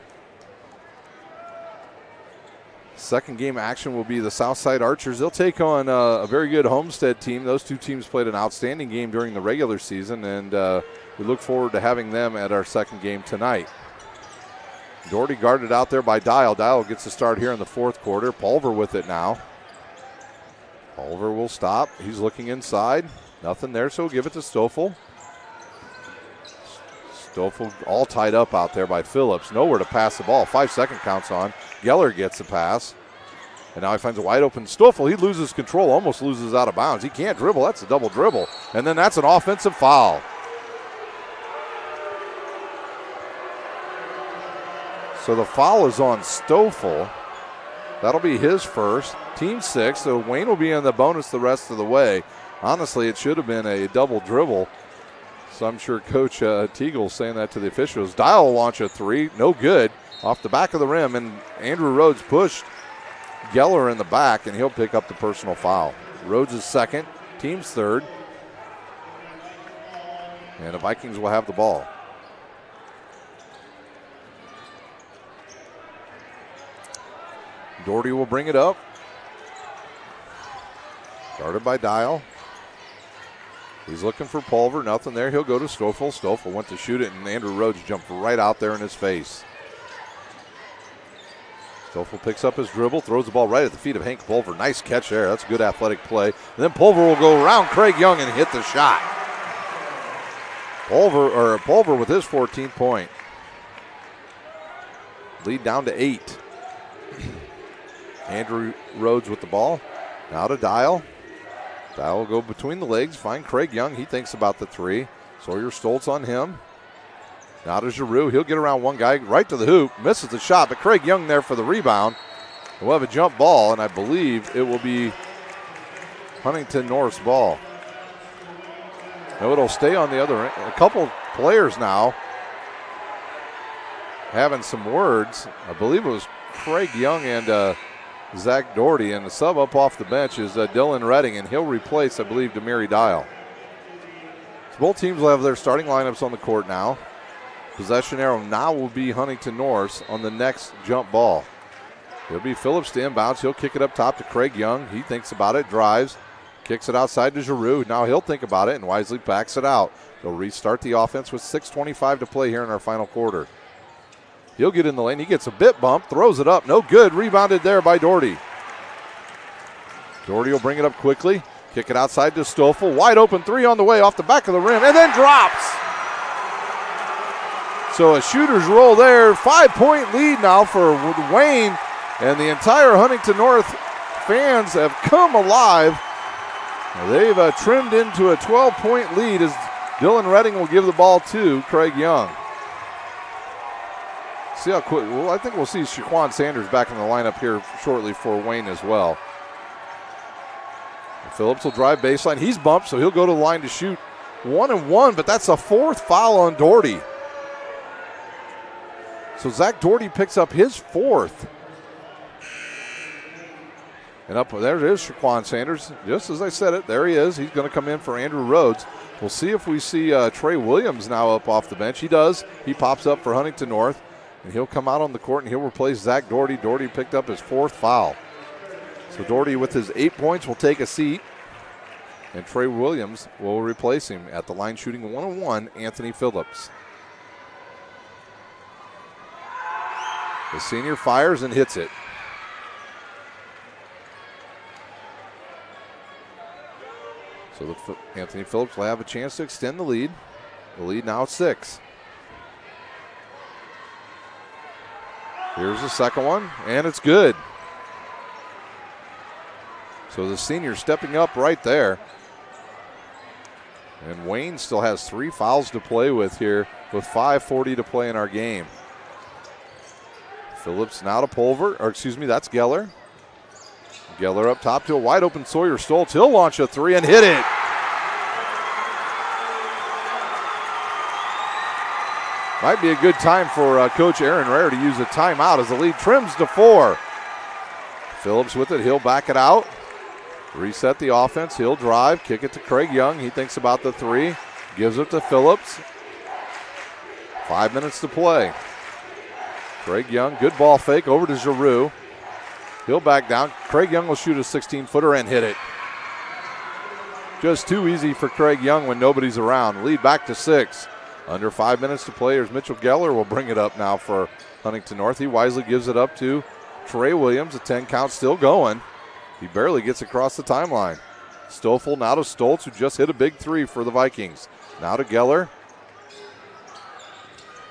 Second game action will be the Southside Archers. They'll take on a very good Homestead team. Those two teams played an outstanding game during the regular season, and we look forward to having them at our second game tonight. Doherty guarded out there by Dial. Dial gets a start here in the fourth quarter. Pulver with it now. Pulver will stop. He's looking inside. Nothing there, so we'll give it to Stoffel. Stoffel all tied up out there by Phillips. Nowhere to pass the ball. 5-second counts on. Geller gets the pass. And now he finds a wide open Stoffel. He loses control, almost loses out of bounds. He can't dribble. That's a double dribble. And then that's an offensive foul. So the foul is on Stoffel. That'll be his first. Team 6. So Wayne will be in the bonus the rest of the way. Honestly, it should have been a double dribble. So I'm sure Coach Teagle's saying that to the officials. Dial will launch a three. No good. Off the back of the rim. And Andrew Rhodes pushed Geller in the back, and he'll pick up the personal foul. Rhodes is second. Team's third. And the Vikings will have the ball. Doherty will bring it up. Guarded by Dial. He's looking for Pulver. Nothing there. He'll go to Stoffel. Stoffel went to shoot it, and Andrew Rhodes jumped right out there in his face. Stoffel picks up his dribble, throws the ball right at the feet of Hank Pulver. Nice catch there. That's a good athletic play. And then Pulver will go around Craig Young and hit the shot. Pulver with his 14th point. Lead down to 8. Andrew Rhodes with the ball. Now to Dial. Dial will go between the legs, find Craig Young. He thinks about the three. Sawyer Stoltz on him. Now to Giroux. He'll get around one guy right to the hoop. Misses the shot, but Craig Young there for the rebound. We'll have a jump ball, and I believe it will be Huntington North's ball. No, it'll stay on the other end. A couple players now having some words. I believe it was Craig Young and Zach Doherty, and the sub up off the bench is Dylan Redding, and he'll replace, I believe, Demary Dial. So both teams will have their starting lineups on the court now. Possession arrow now will be Huntington North on the next jump ball. It'll be Phillips to inbounds. He'll kick it up top to Craig Young. He thinks about it, drives, kicks it outside to Giroux. Now he'll think about it and wisely backs it out. They'll restart the offense with 6:25 to play here in our final quarter. He'll get in the lane. He gets a bit bump, throws it up. No good. Rebounded there by Doherty. Doherty will bring it up quickly. Kick it outside to Stoffel. Wide open three on the way off the back of the rim and then drops. So a shooter's roll there. 5-point lead now for Wayne. And the entire Huntington North fans have come alive. They've trimmed into a 12-point lead as Dylan Redding will give the ball to Craig Young. See how quick. Well, I think we'll see Shaquan Sanders back in the lineup here shortly for Wayne as well. Phillips will drive baseline. He's bumped, so he'll go to the line to shoot 1-1, but that's a 4th foul on Doherty. So Zach Doherty picks up his 4th. And up there is Shaquan Sanders. Just as I said it, there he is. He's going to come in for Andrew Rhodes. We'll see if we see Trey Williams now up off the bench. He does. He pops up for Huntington North. And he'll come out on the court and he'll replace Zach Doherty. Doherty picked up his 4th foul. So Doherty with his 8 points will take a seat. And Trey Williams will replace him at the line shooting 1-1, Anthony Phillips. The senior fires and hits it. So Anthony Phillips will have a chance to extend the lead. The lead now at 6. Here's the second one, and it's good. So the senior stepping up right there. And Wayne still has 3 fouls to play with here with 5:40 to play in our game. Phillips now to Pulver, or excuse me, that's Geller. Geller up top to a wide open Sawyer Stoltz. He'll launch a 3 and hit it. Might be a good time for Coach Aaron Rare to use a timeout as the lead trims to 4. Phillips with it. He'll back it out. Reset the offense. He'll drive. Kick it to Craig Young. He thinks about the 3. Gives it to Phillips. 5 minutes to play. Craig Young, good ball fake over to Giroux. He'll back down. Craig Young will shoot a 16-footer and hit it. Just too easy for Craig Young when nobody's around. Lead back to 6. Under 5 minutes to play. Here's Mitchell Geller will bring it up now for Huntington North. He wisely gives it up to Trey Williams. A 10 count still going. He barely gets across the timeline. Stoffel now to Stoltz, who just hit a big 3 for the Vikings. Now to Geller.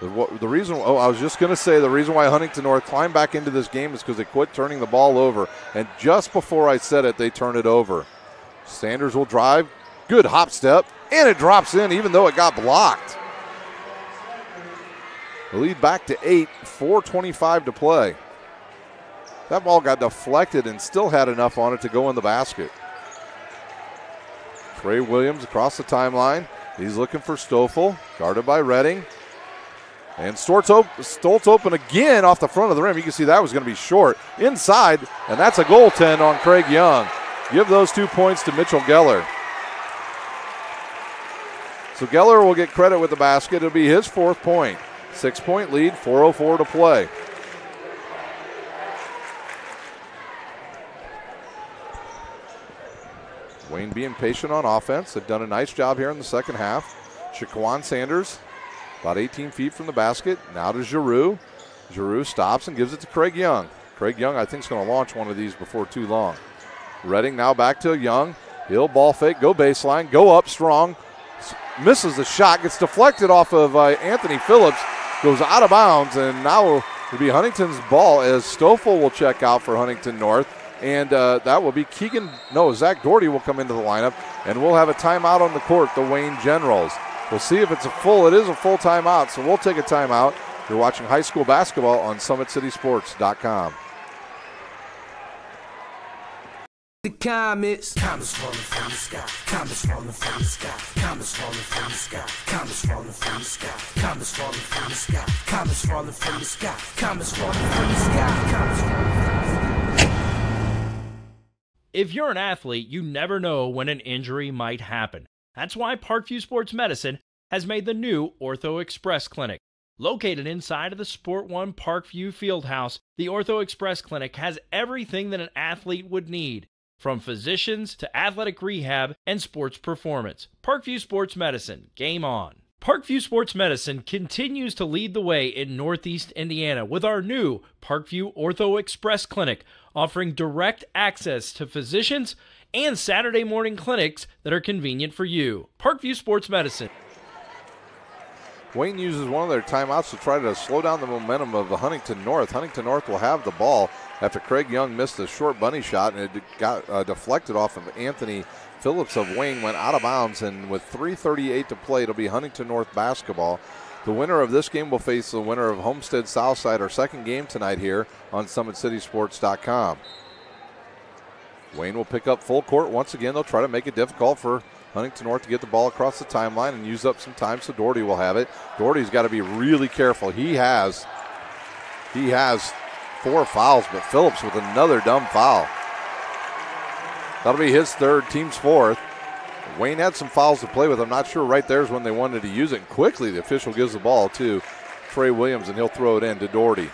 The reason why Huntington North climbed back into this game is because they quit turning the ball over. And just before I said it, they turn it over. Sanders will drive. Good hop step. And it drops in even though it got blocked. The lead back to 8, 4:25 to play. That ball got deflected and still had enough on it to go in the basket. Trey Williams across the timeline. He's looking for Stoffel, guarded by Redding. And Stoltz open again off the front of the rim. You can see that was going to be short. Inside, and that's a goaltend on Craig Young. Give those 2 points to Mitchell Geller. So Geller will get credit with the basket. It'll be his 4th point. 6-point lead, 4:04 to play. Wayne being patient on offense. They've done a nice job here in the second half. Shaquan Sanders, about 18 feet from the basket. Now to Giroux. Giroux stops and gives it to Craig Young. Craig Young, I think, is going to launch one of these before too long. Redding now back to Young. He'll ball fake, go baseline, go up strong. Misses the shot, gets deflected off of Anthony Phillips. Goes out of bounds, and now it'll be Huntington's ball as Stoffel will check out for Huntington North. And that will be Zach Doherty will come into the lineup, and we'll have a timeout on the court, the Wayne Generals. We'll see if it is a full timeout, so we'll take a timeout. You're watching high school basketball on SummitCitySports.com. The comets falling from the sky, comets falling from the sky, comets falling from the sky, comets falling from the sky, comets falling from the sky, comets falling from the sky, comets falling from the sky, comets falling from the sky. If you're an athlete, you never know when an injury might happen. That's why Parkview Sports Medicine has made the new Ortho Express Clinic. Located inside of the Sport One Parkview Fieldhouse, the Ortho Express Clinic has everything that an athlete would need, from physicians to athletic rehab and sports performance. Parkview Sports Medicine, game on. Parkview Sports Medicine continues to lead the way in Northeast Indiana with our new Parkview Ortho Express Clinic, offering direct access to physicians and Saturday morning clinics that are convenient for you. Parkview Sports Medicine. Wayne uses one of their timeouts to try to slow down the momentum of Huntington North. Huntington North will have the ball after Craig Young missed a short bunny shot, and it got deflected off of Anthony Phillips of Wayne, went out of bounds, and with 3:38 to play, it'll be Huntington North basketball. The winner of this game will face the winner of Homestead Southside, our second game tonight here on SummitCitySports.com. Wayne will pick up full court once again. They'll try to make it difficult for Huntington North to get the ball across the timeline and use up some time, so Doherty will have it. Doherty's got to be really careful. He has 4 fouls, but Phillips with another dumb foul. That'll be his 3rd, team's 4th. Wayne had some fouls to play with. I'm not sure right there's when they wanted to use it. And quickly, the official gives the ball to Trey Williams, and he'll throw it in to Doherty.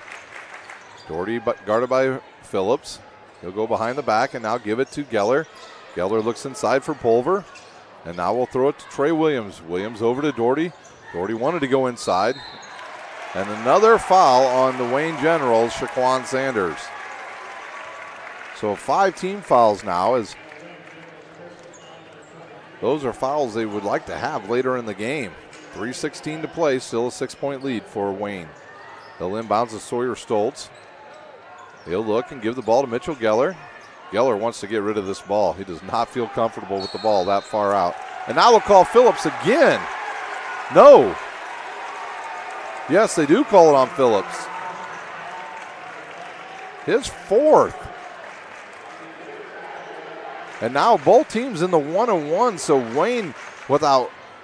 Doherty guarded by Phillips. He'll go behind the back and now give it to Geller. Geller looks inside for Pulver. And now we'll throw it to Trey Williams. Williams over to Doherty. Doherty wanted to go inside. And another foul on the Wayne Generals, Shaquan Sanders. So 5 team fouls now, as those are fouls they would like to have later in the game. 3:16 to play, still a 6-point lead for Wayne. They'll inbounds to Sawyer Stoltz. He'll look and give the ball to Mitchell Geller. Geller wants to get rid of this ball. He does not feel comfortable with the ball that far out. And now they'll call Phillips again. No. Yes, they do call it on Phillips. His 4th. And now both teams in the 1-on-1. So Wayne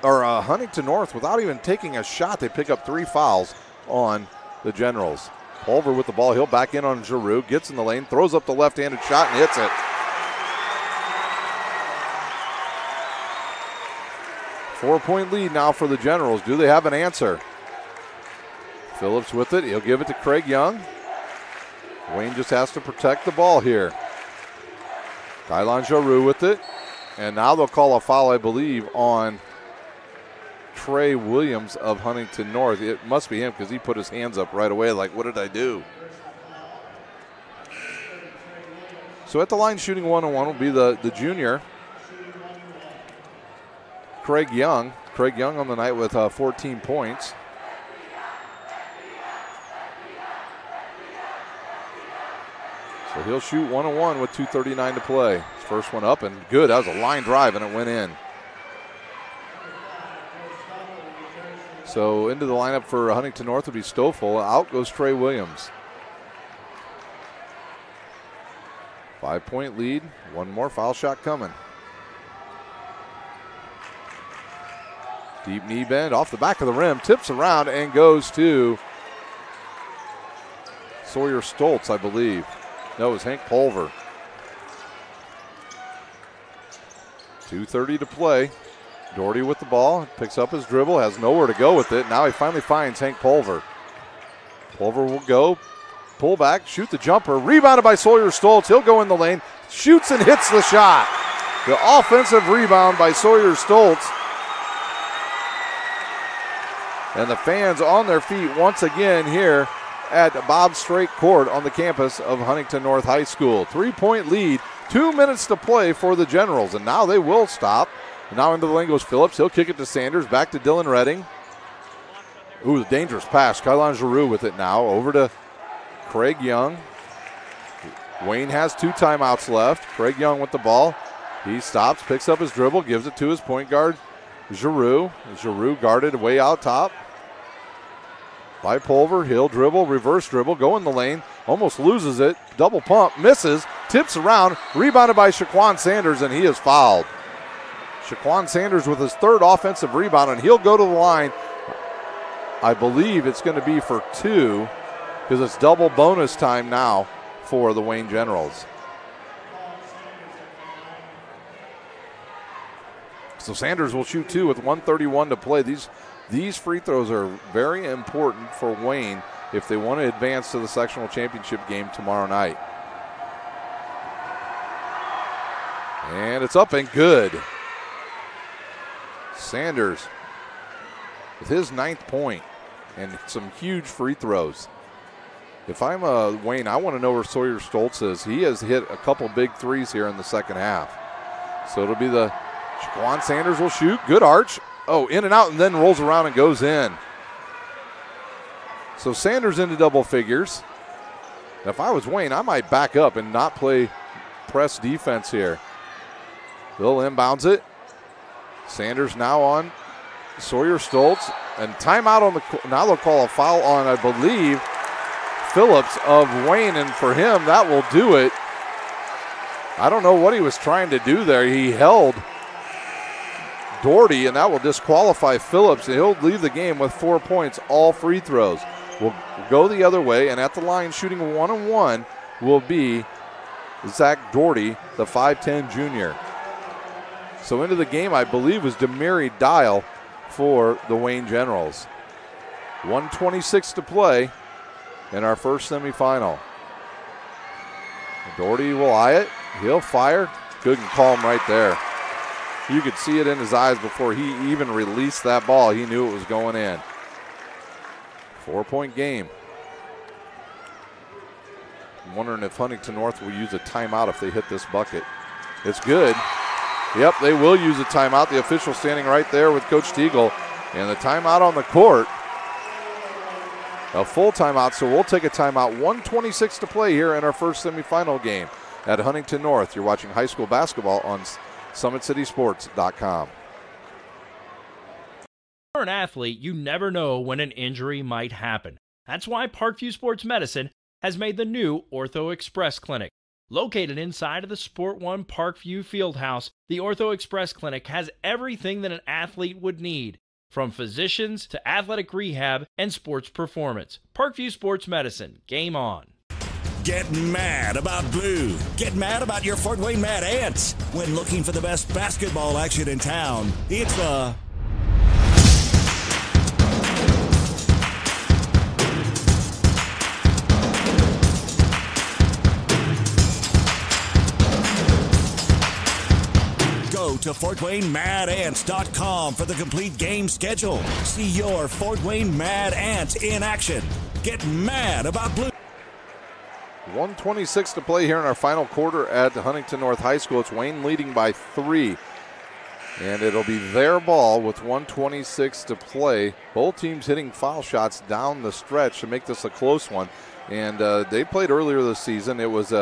Huntington North, without even taking a shot, they pick up 3 fouls on the Generals. Pulver with the ball. He'll back in on Giroux. Gets in the lane. Throws up the left-handed shot and hits it. 4-point lead now for the Generals. Do they have an answer? Phillips with it. He'll give it to Craig Young. Wayne just has to protect the ball here. Kylon Giroux with it. And now they'll call a foul, I believe, on Trey Williams of Huntington North. It must be him because he put his hands up right away like, what did I do? So at the line shooting 1-on-1 will be the junior, Craig Young. Craig Young on the night with 14 points. So he'll shoot 1-on-1 with 2:39 to play. His first one up and good. That was a line drive and it went in. So into the lineup for Huntington North will be Stoffel. Out goes Trey Williams. 5-point lead. One more foul shot coming. Deep knee bend off the back of the rim. Tips around and goes to Sawyer Stoltz, I believe. No, it was Hank Pulver. 2:30 to play. Doherty with the ball. Picks up his dribble. Has nowhere to go with it. Now he finally finds Hank Pulver. Pulver will go. Pull back. Shoot the jumper. Rebounded by Sawyer Stoltz. He'll go in the lane. Shoots and hits the shot. The offensive rebound by Sawyer Stoltz. And the fans on their feet once again here at Bob Strait Court on the campus of Huntington North High School. 3-point lead, 2 minutes to play for the Generals, and now they will stop. Now into the lane goes Phillips. He'll kick it to Sanders, back to Dylan Redding. Ooh, the dangerous pass. Kylon Giroux with it now. Over to Craig Young. Wayne has 2 timeouts left. Craig Young with the ball. He stops, picks up his dribble, gives it to his point guard, Giroux. Giroux guarded way out top by Pulver. He'll dribble, reverse dribble, go in the lane, almost loses it, double pump, misses, tips around, rebounded by Shaquan Sanders, and he is fouled. Shaquan Sanders with his 3rd offensive rebound, and he'll go to the line. I believe it's going to be for 2 because it's double bonus time now for the Wayne Generals. So Sanders will shoot 2 with 1:31 to play. These free throws are very important for Wayne if they want to advance to the sectional championship game tomorrow night. And it's up and good. Sanders with his 9th point and some huge free throws. If I'm Wayne, I want to know where Sawyer Stoltz is. He has hit a couple big threes here in the second half. So it'll be the Shaquan Sanders will shoot. Good arch. Oh, in and out and then rolls around and goes in. So Sanders into double figures. Now, if I was Wayne, I might back up and not play press defense here. They'll inbounds it. Sanders now on Sawyer Stoltz. And timeout on the, now they'll call a foul on, I believe, Phillips of Wayne. And for him, that will do it. I don't know what he was trying to do there. He held Doherty, and that will disqualify Phillips. And he'll leave the game with 4 points, all free throws. Will go the other way, and at the line shooting 1-on-1 will be Zach Doherty, the 5'10 junior. So into the game, I believe, was Demary Dial for the Wayne Generals. 1:26 to play in our first semifinal. Doherty will eye it. He'll fire. Couldn't call him right there. You could see it in his eyes before he even released that ball. He knew it was going in. 4-point game. I'm wondering if Huntington North will use a timeout if they hit this bucket. It's good. Yep, they will use a timeout. The official standing right there with Coach Teagle. And the timeout on the court. A full timeout, so we'll take a timeout. 1:26 to play here in our first semifinal game at Huntington North. You're watching high school basketball on SummitCitySports.com. For an athlete, you never know when an injury might happen. That's why Parkview Sports Medicine has made the new Ortho Express Clinic. Located inside of the Sport One Parkview Fieldhouse, the Ortho Express Clinic has everything that an athlete would need, from physicians to athletic rehab and sports performance. Parkview Sports Medicine, game on. Get mad about blue. Get mad about your Fort Wayne Mad Ants. When looking for the best basketball action in town, it's the to FortWayneMadAnts.com for the complete game schedule. See your Fort Wayne Mad Ants in action. Get mad about blue. 1:26 to play here in our final quarter at Huntington North High School. It's Wayne leading by 3. And it'll be their ball with 1:26 to play. Both teams hitting foul shots down the stretch to make this a close one. And they played earlier this season. It was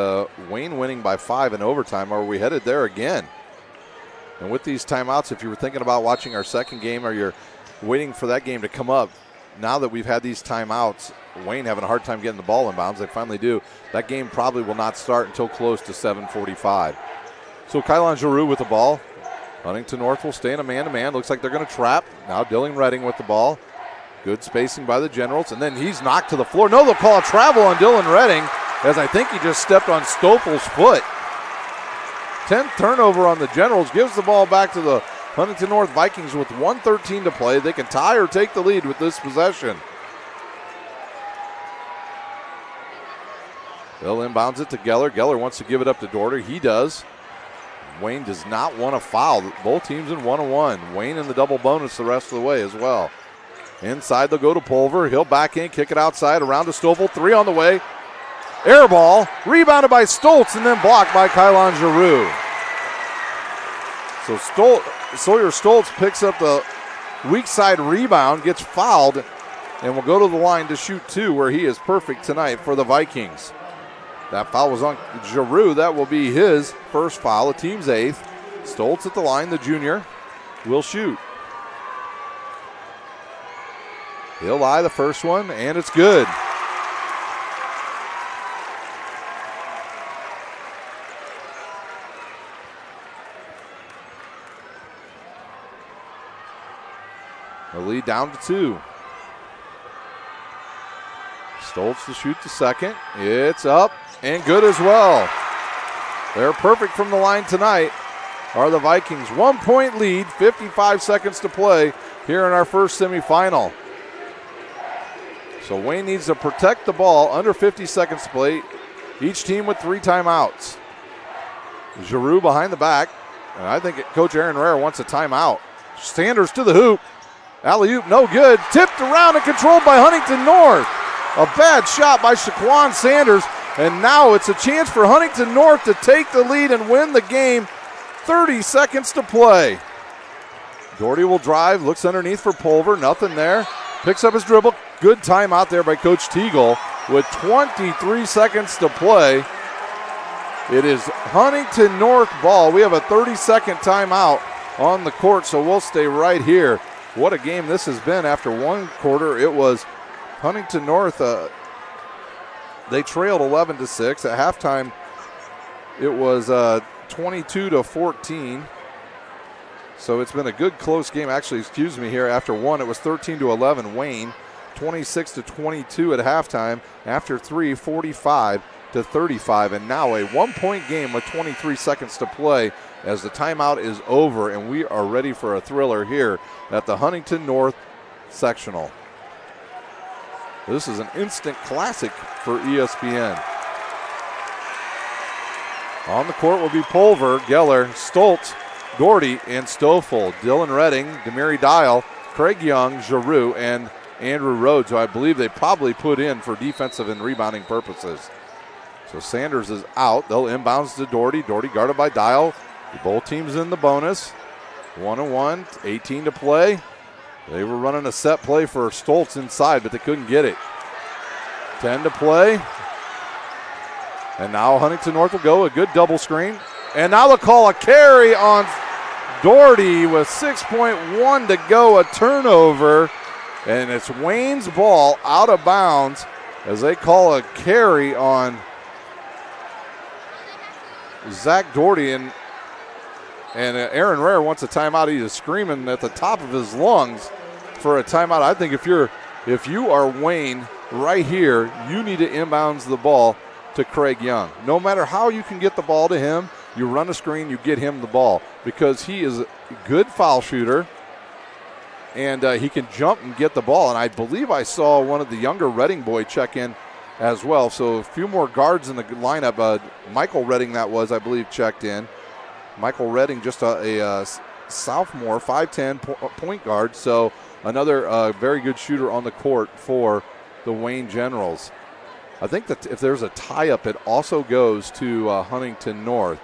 Wayne winning by 5 in overtime. Are we headed there again? And with these timeouts, if you were thinking about watching our second game or you're waiting for that game to come up, now that we've had these timeouts, Wayne having a hard time getting the ball inbounds. They finally do. That game probably will not start until close to 7:45. So Kylon Giroux with the ball. Huntington North will stay in a man-to-man. Looks like they're going to trap. Now Dylan Redding with the ball. Good spacing by the Generals, and then he's knocked to the floor. No, they'll call a travel on Dylan Redding, as I think he just stepped on Stoffel's foot. 10th turnover on the Generals, gives the ball back to the Huntington North Vikings with 1:13 to play. They can tie or take the lead with this possession. They'll inbounds it to Geller. Geller wants to give it up to Dorter. He does. Wayne does not want to foul. Both teams in 1-1. Wayne in the double bonus the rest of the way as well. Inside they'll go to Pulver. He'll back in, kick it outside, around to Stoffel. 3 on the way. Air ball, rebounded by Stoltz and then blocked by Kylon Giroux. So Sawyer Stoltz picks up the weak side rebound, gets fouled, and will go to the line to shoot 2, where he is perfect tonight for the Vikings. That foul was on Giroux. That will be his first foul, the team's 8th. Stoltz at the line, the junior, will shoot. He'll lie the first one, and it's good. The lead down to 2. Stoltz to shoot the second. It's up and good as well. They're perfect from the line tonight. Are the Vikings. 1-point lead, 55 seconds to play here in our first semifinal. So Wayne needs to protect the ball, under 50 seconds to play. Each team with 3 timeouts. Giroux behind the back. And I think Coach Aaron Rare wants a timeout. Sanders to the hoop. Alley-oop, no good. Tipped around and controlled by Huntington North. A bad shot by Shaquan Sanders. And now it's a chance for Huntington North to take the lead and win the game. 30 seconds to play. Doherty will drive, looks underneath for Pulver. Nothing there. Picks up his dribble. Good timeout there by Coach Teagle with 23 seconds to play. It is Huntington North ball. We have a 30-second timeout on the court, so we'll stay right here. What a game this has been. After one quarter, it was Huntington North. They trailed 11-6. At halftime, it was 22-14. So it's been a good close game. Actually, excuse me here. After one, it was 13-11 Wayne. 26-22 at halftime. After 3, 45-35. And now a 1-point game with 23 seconds to play as the timeout is over, and we are ready for a thriller here at the Huntington North Sectional. This is an instant classic for ESPN. On the court will be Pulver, Geller, Stoltz, Doherty, and Stoffel. Dylan Redding, Demiri Dial, Craig Young, Giroux, and Andrew Rhodes, who I believe they probably put in for defensive and rebounding purposes. So Sanders is out. They'll inbounds to Doherty. Doherty guarded by Dial. Both teams in the bonus. 1-1, 18 to play. They were running a set play for Stoltz inside, but they couldn't get it. 10 to play. And now Huntington North will go a good double screen. And now they'll call a carry on Doherty with 6.1 to go, a turnover. And it's Wayne's ball out of bounds as they call a carry on Zach Doherty. And Aaron Rare wants a timeout. He is screaming at the top of his lungs for a timeout. I think if you are Wayne right here, you need to inbounds the ball to Craig Young. No matter how you can get the ball to him, you run a screen, you get him the ball, because he is a good foul shooter and he can jump and get the ball. And I believe I saw one of the younger Redding boy check in as well. So a few more guards in the lineup. Michael Redding, that was, I believe, checked in. Michael Redding, just a sophomore, 5'10", point guard. So another very good shooter on the court for the Wayne Generals. I think that if there's a tie-up, it also goes to Huntington North.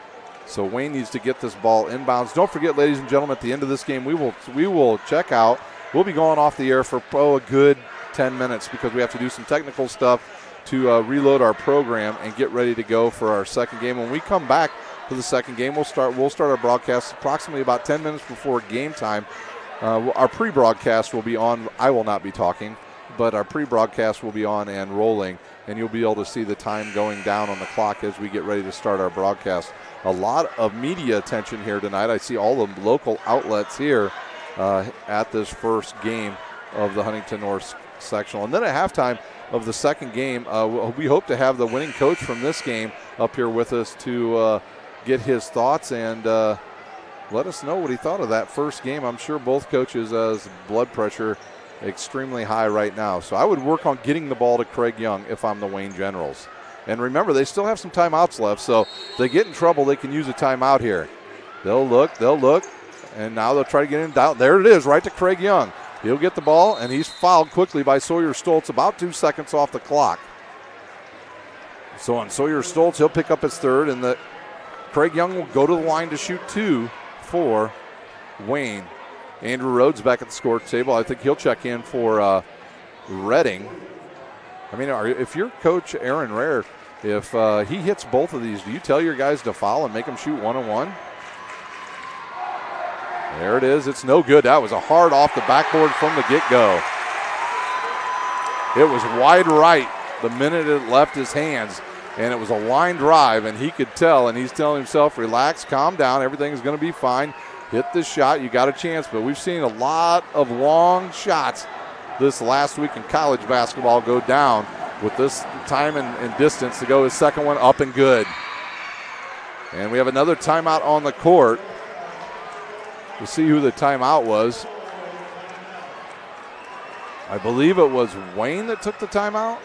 So Wayne needs to get this ball inbounds. Don't forget, ladies and gentlemen, at the end of this game, we will check out. We'll be going off the air for a good 10 minutes because we have to do some technical stuff to reload our program and get ready to go for our second game. When we come back for the second game, we'll start our broadcast approximately about 10 minutes before game time. Our pre-broadcast will be on. I will not be talking, but our pre-broadcast will be on and rolling, and you'll be able to see the time going down on the clock as we get ready to start our broadcast. A lot of media attention here tonight. I see all the local outlets here at this first game of the Huntington North Sectional. And then at halftime of the second game, we hope to have the winning coach from this game up here with us to get his thoughts and let us know what he thought of that first game. I'm sure both coaches' blood pressure extremely high right now. So I would work on getting the ball to Craig Young if I'm the Wayne Generals. And remember, they still have some timeouts left, so if they get in trouble, they can use a timeout here. They'll look, and now they'll try to get in. Down. There it is, right to Craig Young. He'll get the ball, and he's fouled quickly by Sawyer Stoltz, about 2 seconds off the clock. So on Sawyer Stoltz, he'll pick up his third, and Craig Young will go to the line to shoot 2 for Wayne. Andrew Rhodes back at the score table. I think he'll check in for Redding. I mean, if you're Coach Aaron Rare, if he hits both of these, do you tell your guys to foul and make them shoot 1-on-1? There it is. It's no good. That was a hard off the backboard from the get-go. It was wide right the minute it left his hands, and it was a line drive, and he could tell, and he's telling himself, relax, calm down, everything is going to be fine. Hit this shot, you got a chance. But we've seen a lot of long shots this last week in college basketball go down with this time and distance to go his second one up and good. And we have another timeout on the court. We'll see who the timeout was. I believe it was Wayne that took the timeout.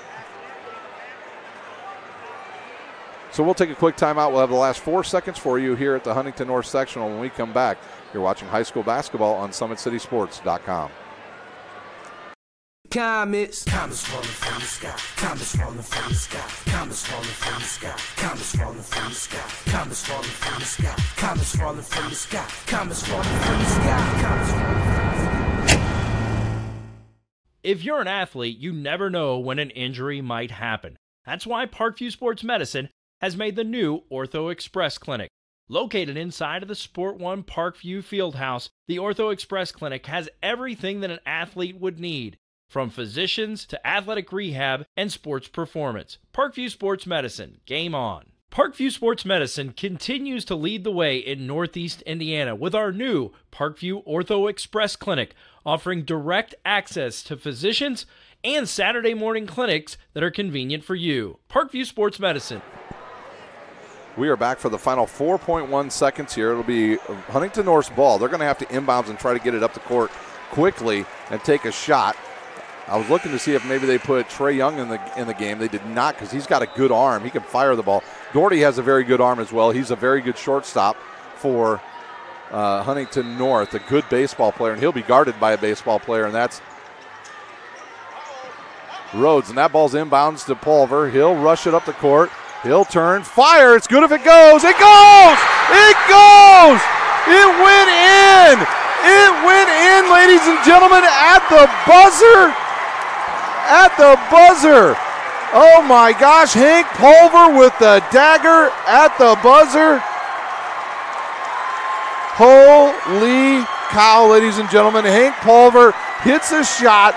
So we'll take a quick timeout. We'll have the last 4 seconds for you here at the Huntington North Sectional when we come back. You're watching high school basketball on SummitCitySports.com. Comets falling from the sky. Comets falling from the sky. Comets falling from the sky. Comets falling from the sky. Comets falling from the sky. Comets falling from the sky. Comets falling from the sky. Comets falling from the sky. If you're an athlete, you never know when an injury might happen. That's why Parkview Sports Medicine has made the new Ortho Express Clinic. Located inside of the Sport One Parkview Fieldhouse, the Ortho Express Clinic has everything that an athlete would need, from physicians to athletic rehab and sports performance. Parkview Sports Medicine, game on. Parkview Sports Medicine continues to lead the way in Northeast Indiana with our new Parkview Ortho Express Clinic, offering direct access to physicians and Saturday morning clinics that are convenient for you. Parkview Sports Medicine. We are back for the final 4.1 seconds here. It'll be Huntington North's ball. They're going to have to inbounds and try to get it up the court quickly and take a shot. I was looking to see if maybe they put Trey Young in the game. They did not, because he's got a good arm. He can fire the ball. Gordy has a very good arm as well. He's a very good shortstop for Huntington North, a good baseball player, and he'll be guarded by a baseball player, and that's Rhodes. And that ball's inbounds to Pulver. He'll rush it up the court. He'll turn, fire, it's good if it goes. It goes! It goes! It went in! It went in, ladies and gentlemen, at the buzzer. At the buzzer. Oh my gosh, Hank Pulver with the dagger at the buzzer. Holy cow, ladies and gentlemen. Hank Pulver hits a shot.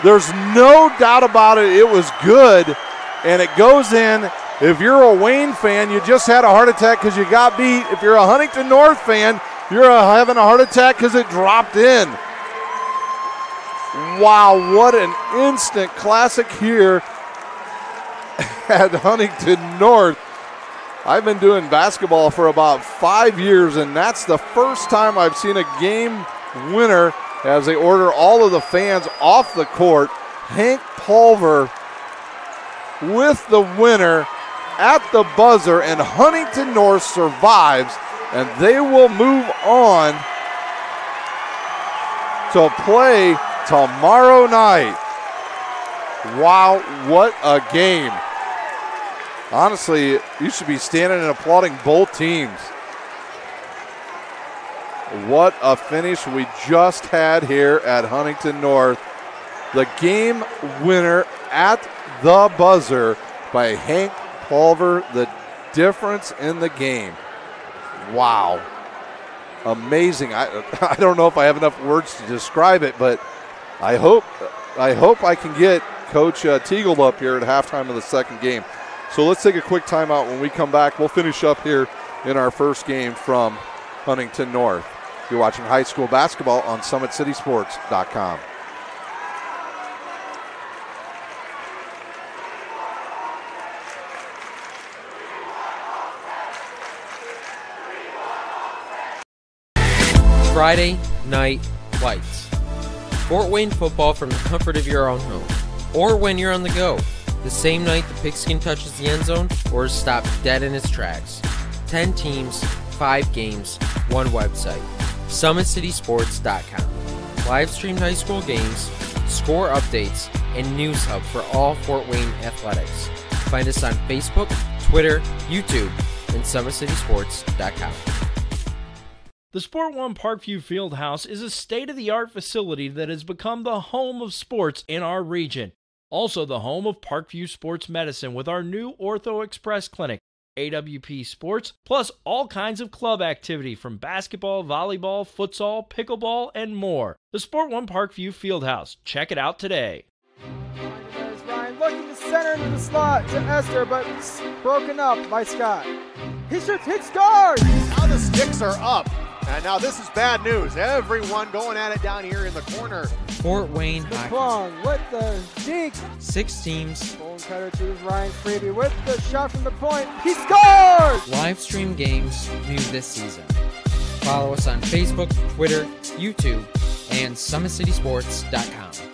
There's no doubt about it. It was good, and it goes in. If you're a Wayne fan, you just had a heart attack because you got beat. If you're a Huntington North fan, you're having a heart attack because it dropped in. Wow, what an instant classic here at Huntington North. I've been doing basketball for about 5 years, and that's the first time I've seen a game winner as they order all of the fans off the court. Hank Pulver with the winner at the buzzer, and Huntington North survives and they will move on to play tomorrow night. Wow, what a game. Honestly, you should be standing and applauding both teams. What a finish we just had here at Huntington North. The game winner at the buzzer by Hank Pulver, the difference in the game. Wow. Amazing. I don't know if I have enough words to describe it, but I hope I can get Coach Teagle up here at halftime of the second game. So let's take a quick timeout. When we come back, we'll finish up here in our first game from Huntington North. You're watching high school basketball on SummitCitySports.com. Friday Night Lights. Fort Wayne football from the comfort of your own home, or when you're on the go. The same night the pigskin touches the end zone or is stopped dead in its tracks. 10 teams, 5 games, 1 website. SummitCitySports.com. Live streamed high school games, score updates, and news hub for all Fort Wayne athletics. Find us on Facebook, Twitter, YouTube, and SummitCitySports.com. The Sport One Parkview Fieldhouse is a state-of-the-art facility that has become the home of sports in our region. Also the home of Parkview Sports Medicine with our new Ortho Express Clinic, AWP Sports, plus all kinds of club activity from basketball, volleyball, futsal, pickleball, and more. The Sport One Parkview Fieldhouse. Check it out today. There's Ryan looking to center into the slot to Esther, but broken up by Scott. He shoots, hits guard! Now the sticks are up. And now this is bad news. Everyone going at it down here in the corner. Fort Wayne The Hockey. plung with the deke. 6 teams. Bone cutter to Ryan Freeby with the shot from the point. He scored! Live stream games new this season. Follow us on Facebook, Twitter, YouTube, and SummitCitySports.com.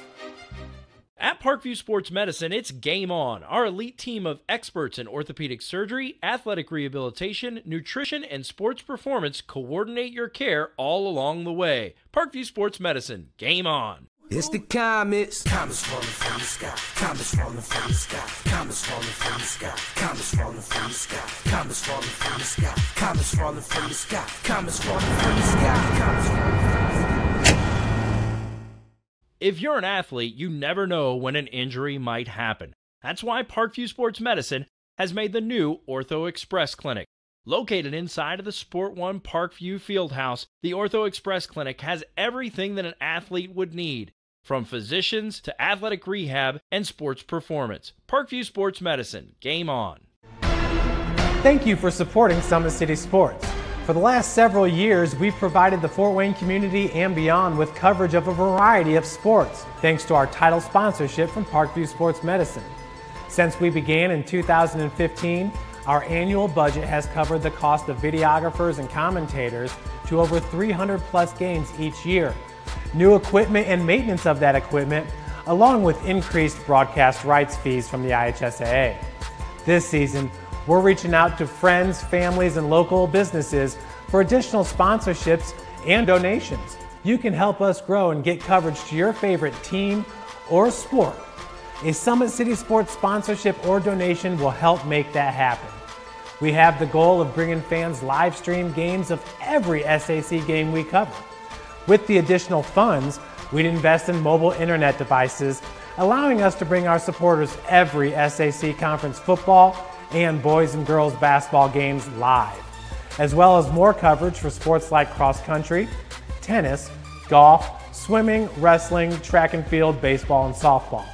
At Parkview Sports Medicine, it's game on. Our elite team of experts in orthopedic surgery, athletic rehabilitation, nutrition, and sports performance coordinate your care all along the way. Parkview Sports Medicine, game on. It's the comets. Comets falling from the sky. Comets falling from the sky. Comets falling from the sky. Comets falling from the sky. Comets falling from the sky. Comets falling from the sky. Comets falling from the sky. Comets falling from the sky. If you're an athlete, you never know when an injury might happen. That's why Parkview Sports Medicine has made the new Ortho Express Clinic. Located inside of the Sport One Parkview Fieldhouse, the Ortho Express Clinic has everything that an athlete would need, from physicians to athletic rehab and sports performance. Parkview Sports Medicine, game on. Thank you for supporting Summit City Sports. For the last several years, we've provided the Fort Wayne community and beyond with coverage of a variety of sports, thanks to our title sponsorship from Parkview Sports Medicine. Since we began in 2015, our annual budget has covered the cost of videographers and commentators to over 300 plus games each year. New equipment and maintenance of that equipment, along with increased broadcast rights fees from the IHSAA. This season, we're reaching out to friends, families, and local businesses for additional sponsorships and donations. You can help us grow and get coverage to your favorite team or sport. A Summit City Sports sponsorship or donation will help make that happen. We have the goal of bringing fans live stream games of every SAC game we cover. With the additional funds, we'd invest in mobile internet devices, allowing us to bring our supporters every SAC conference football and boys and girls basketball games live, as well as more coverage for sports like cross country, tennis, golf, swimming, wrestling, track and field, baseball, and softball.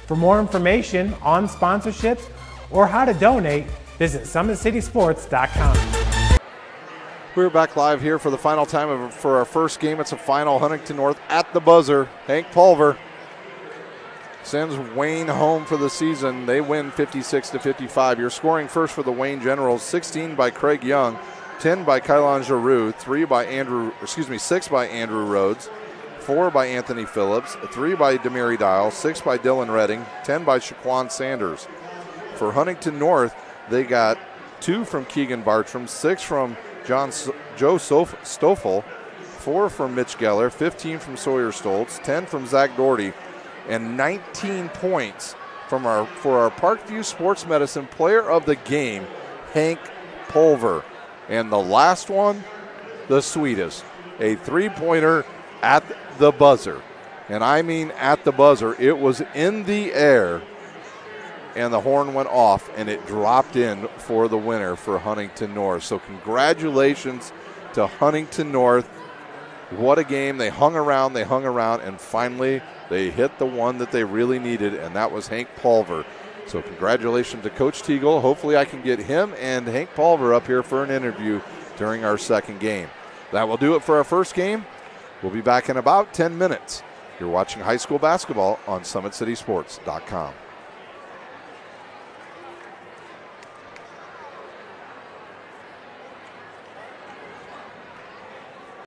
For more information on sponsorships or how to donate, visit SummitCitySports.com. We're back live here for the final time for our first game. It's a final Huntington North at the buzzer. Hank Pulver sends Wayne home for the season. They win 56-55. You're scoring first for the Wayne Generals, 16 by Craig Young, 10 by Kylan Giroux, 6 by Andrew Rhodes, 4 by Anthony Phillips, 3 by Demary Dial, 6 by Dylan Redding, 10 by Shaquan Sanders. For Huntington North, they got 2 from Keegan Bartram, 6 from Joe Stoffel, 4 from Mitch Geller, 15 from Sawyer Stoltz, 10 from Zach Doherty, and 19 points for our Parkview Sports Medicine Player of the Game, Hank Pulver. And the last one, the sweetest, a three-pointer at the buzzer. And I mean at the buzzer. It was in the air, and the horn went off, and it dropped in for the winner for Huntington North. So congratulations to Huntington North. What a game. They hung around, and finally they hit the one that they really needed, and that was Hank Pulver. So congratulations to Coach Teagle. Hopefully I can get him and Hank Pulver up here for an interview during our second game. That will do it for our first game. We'll be back in about 10 minutes. You're watching high school basketball on SummitCitySports.com.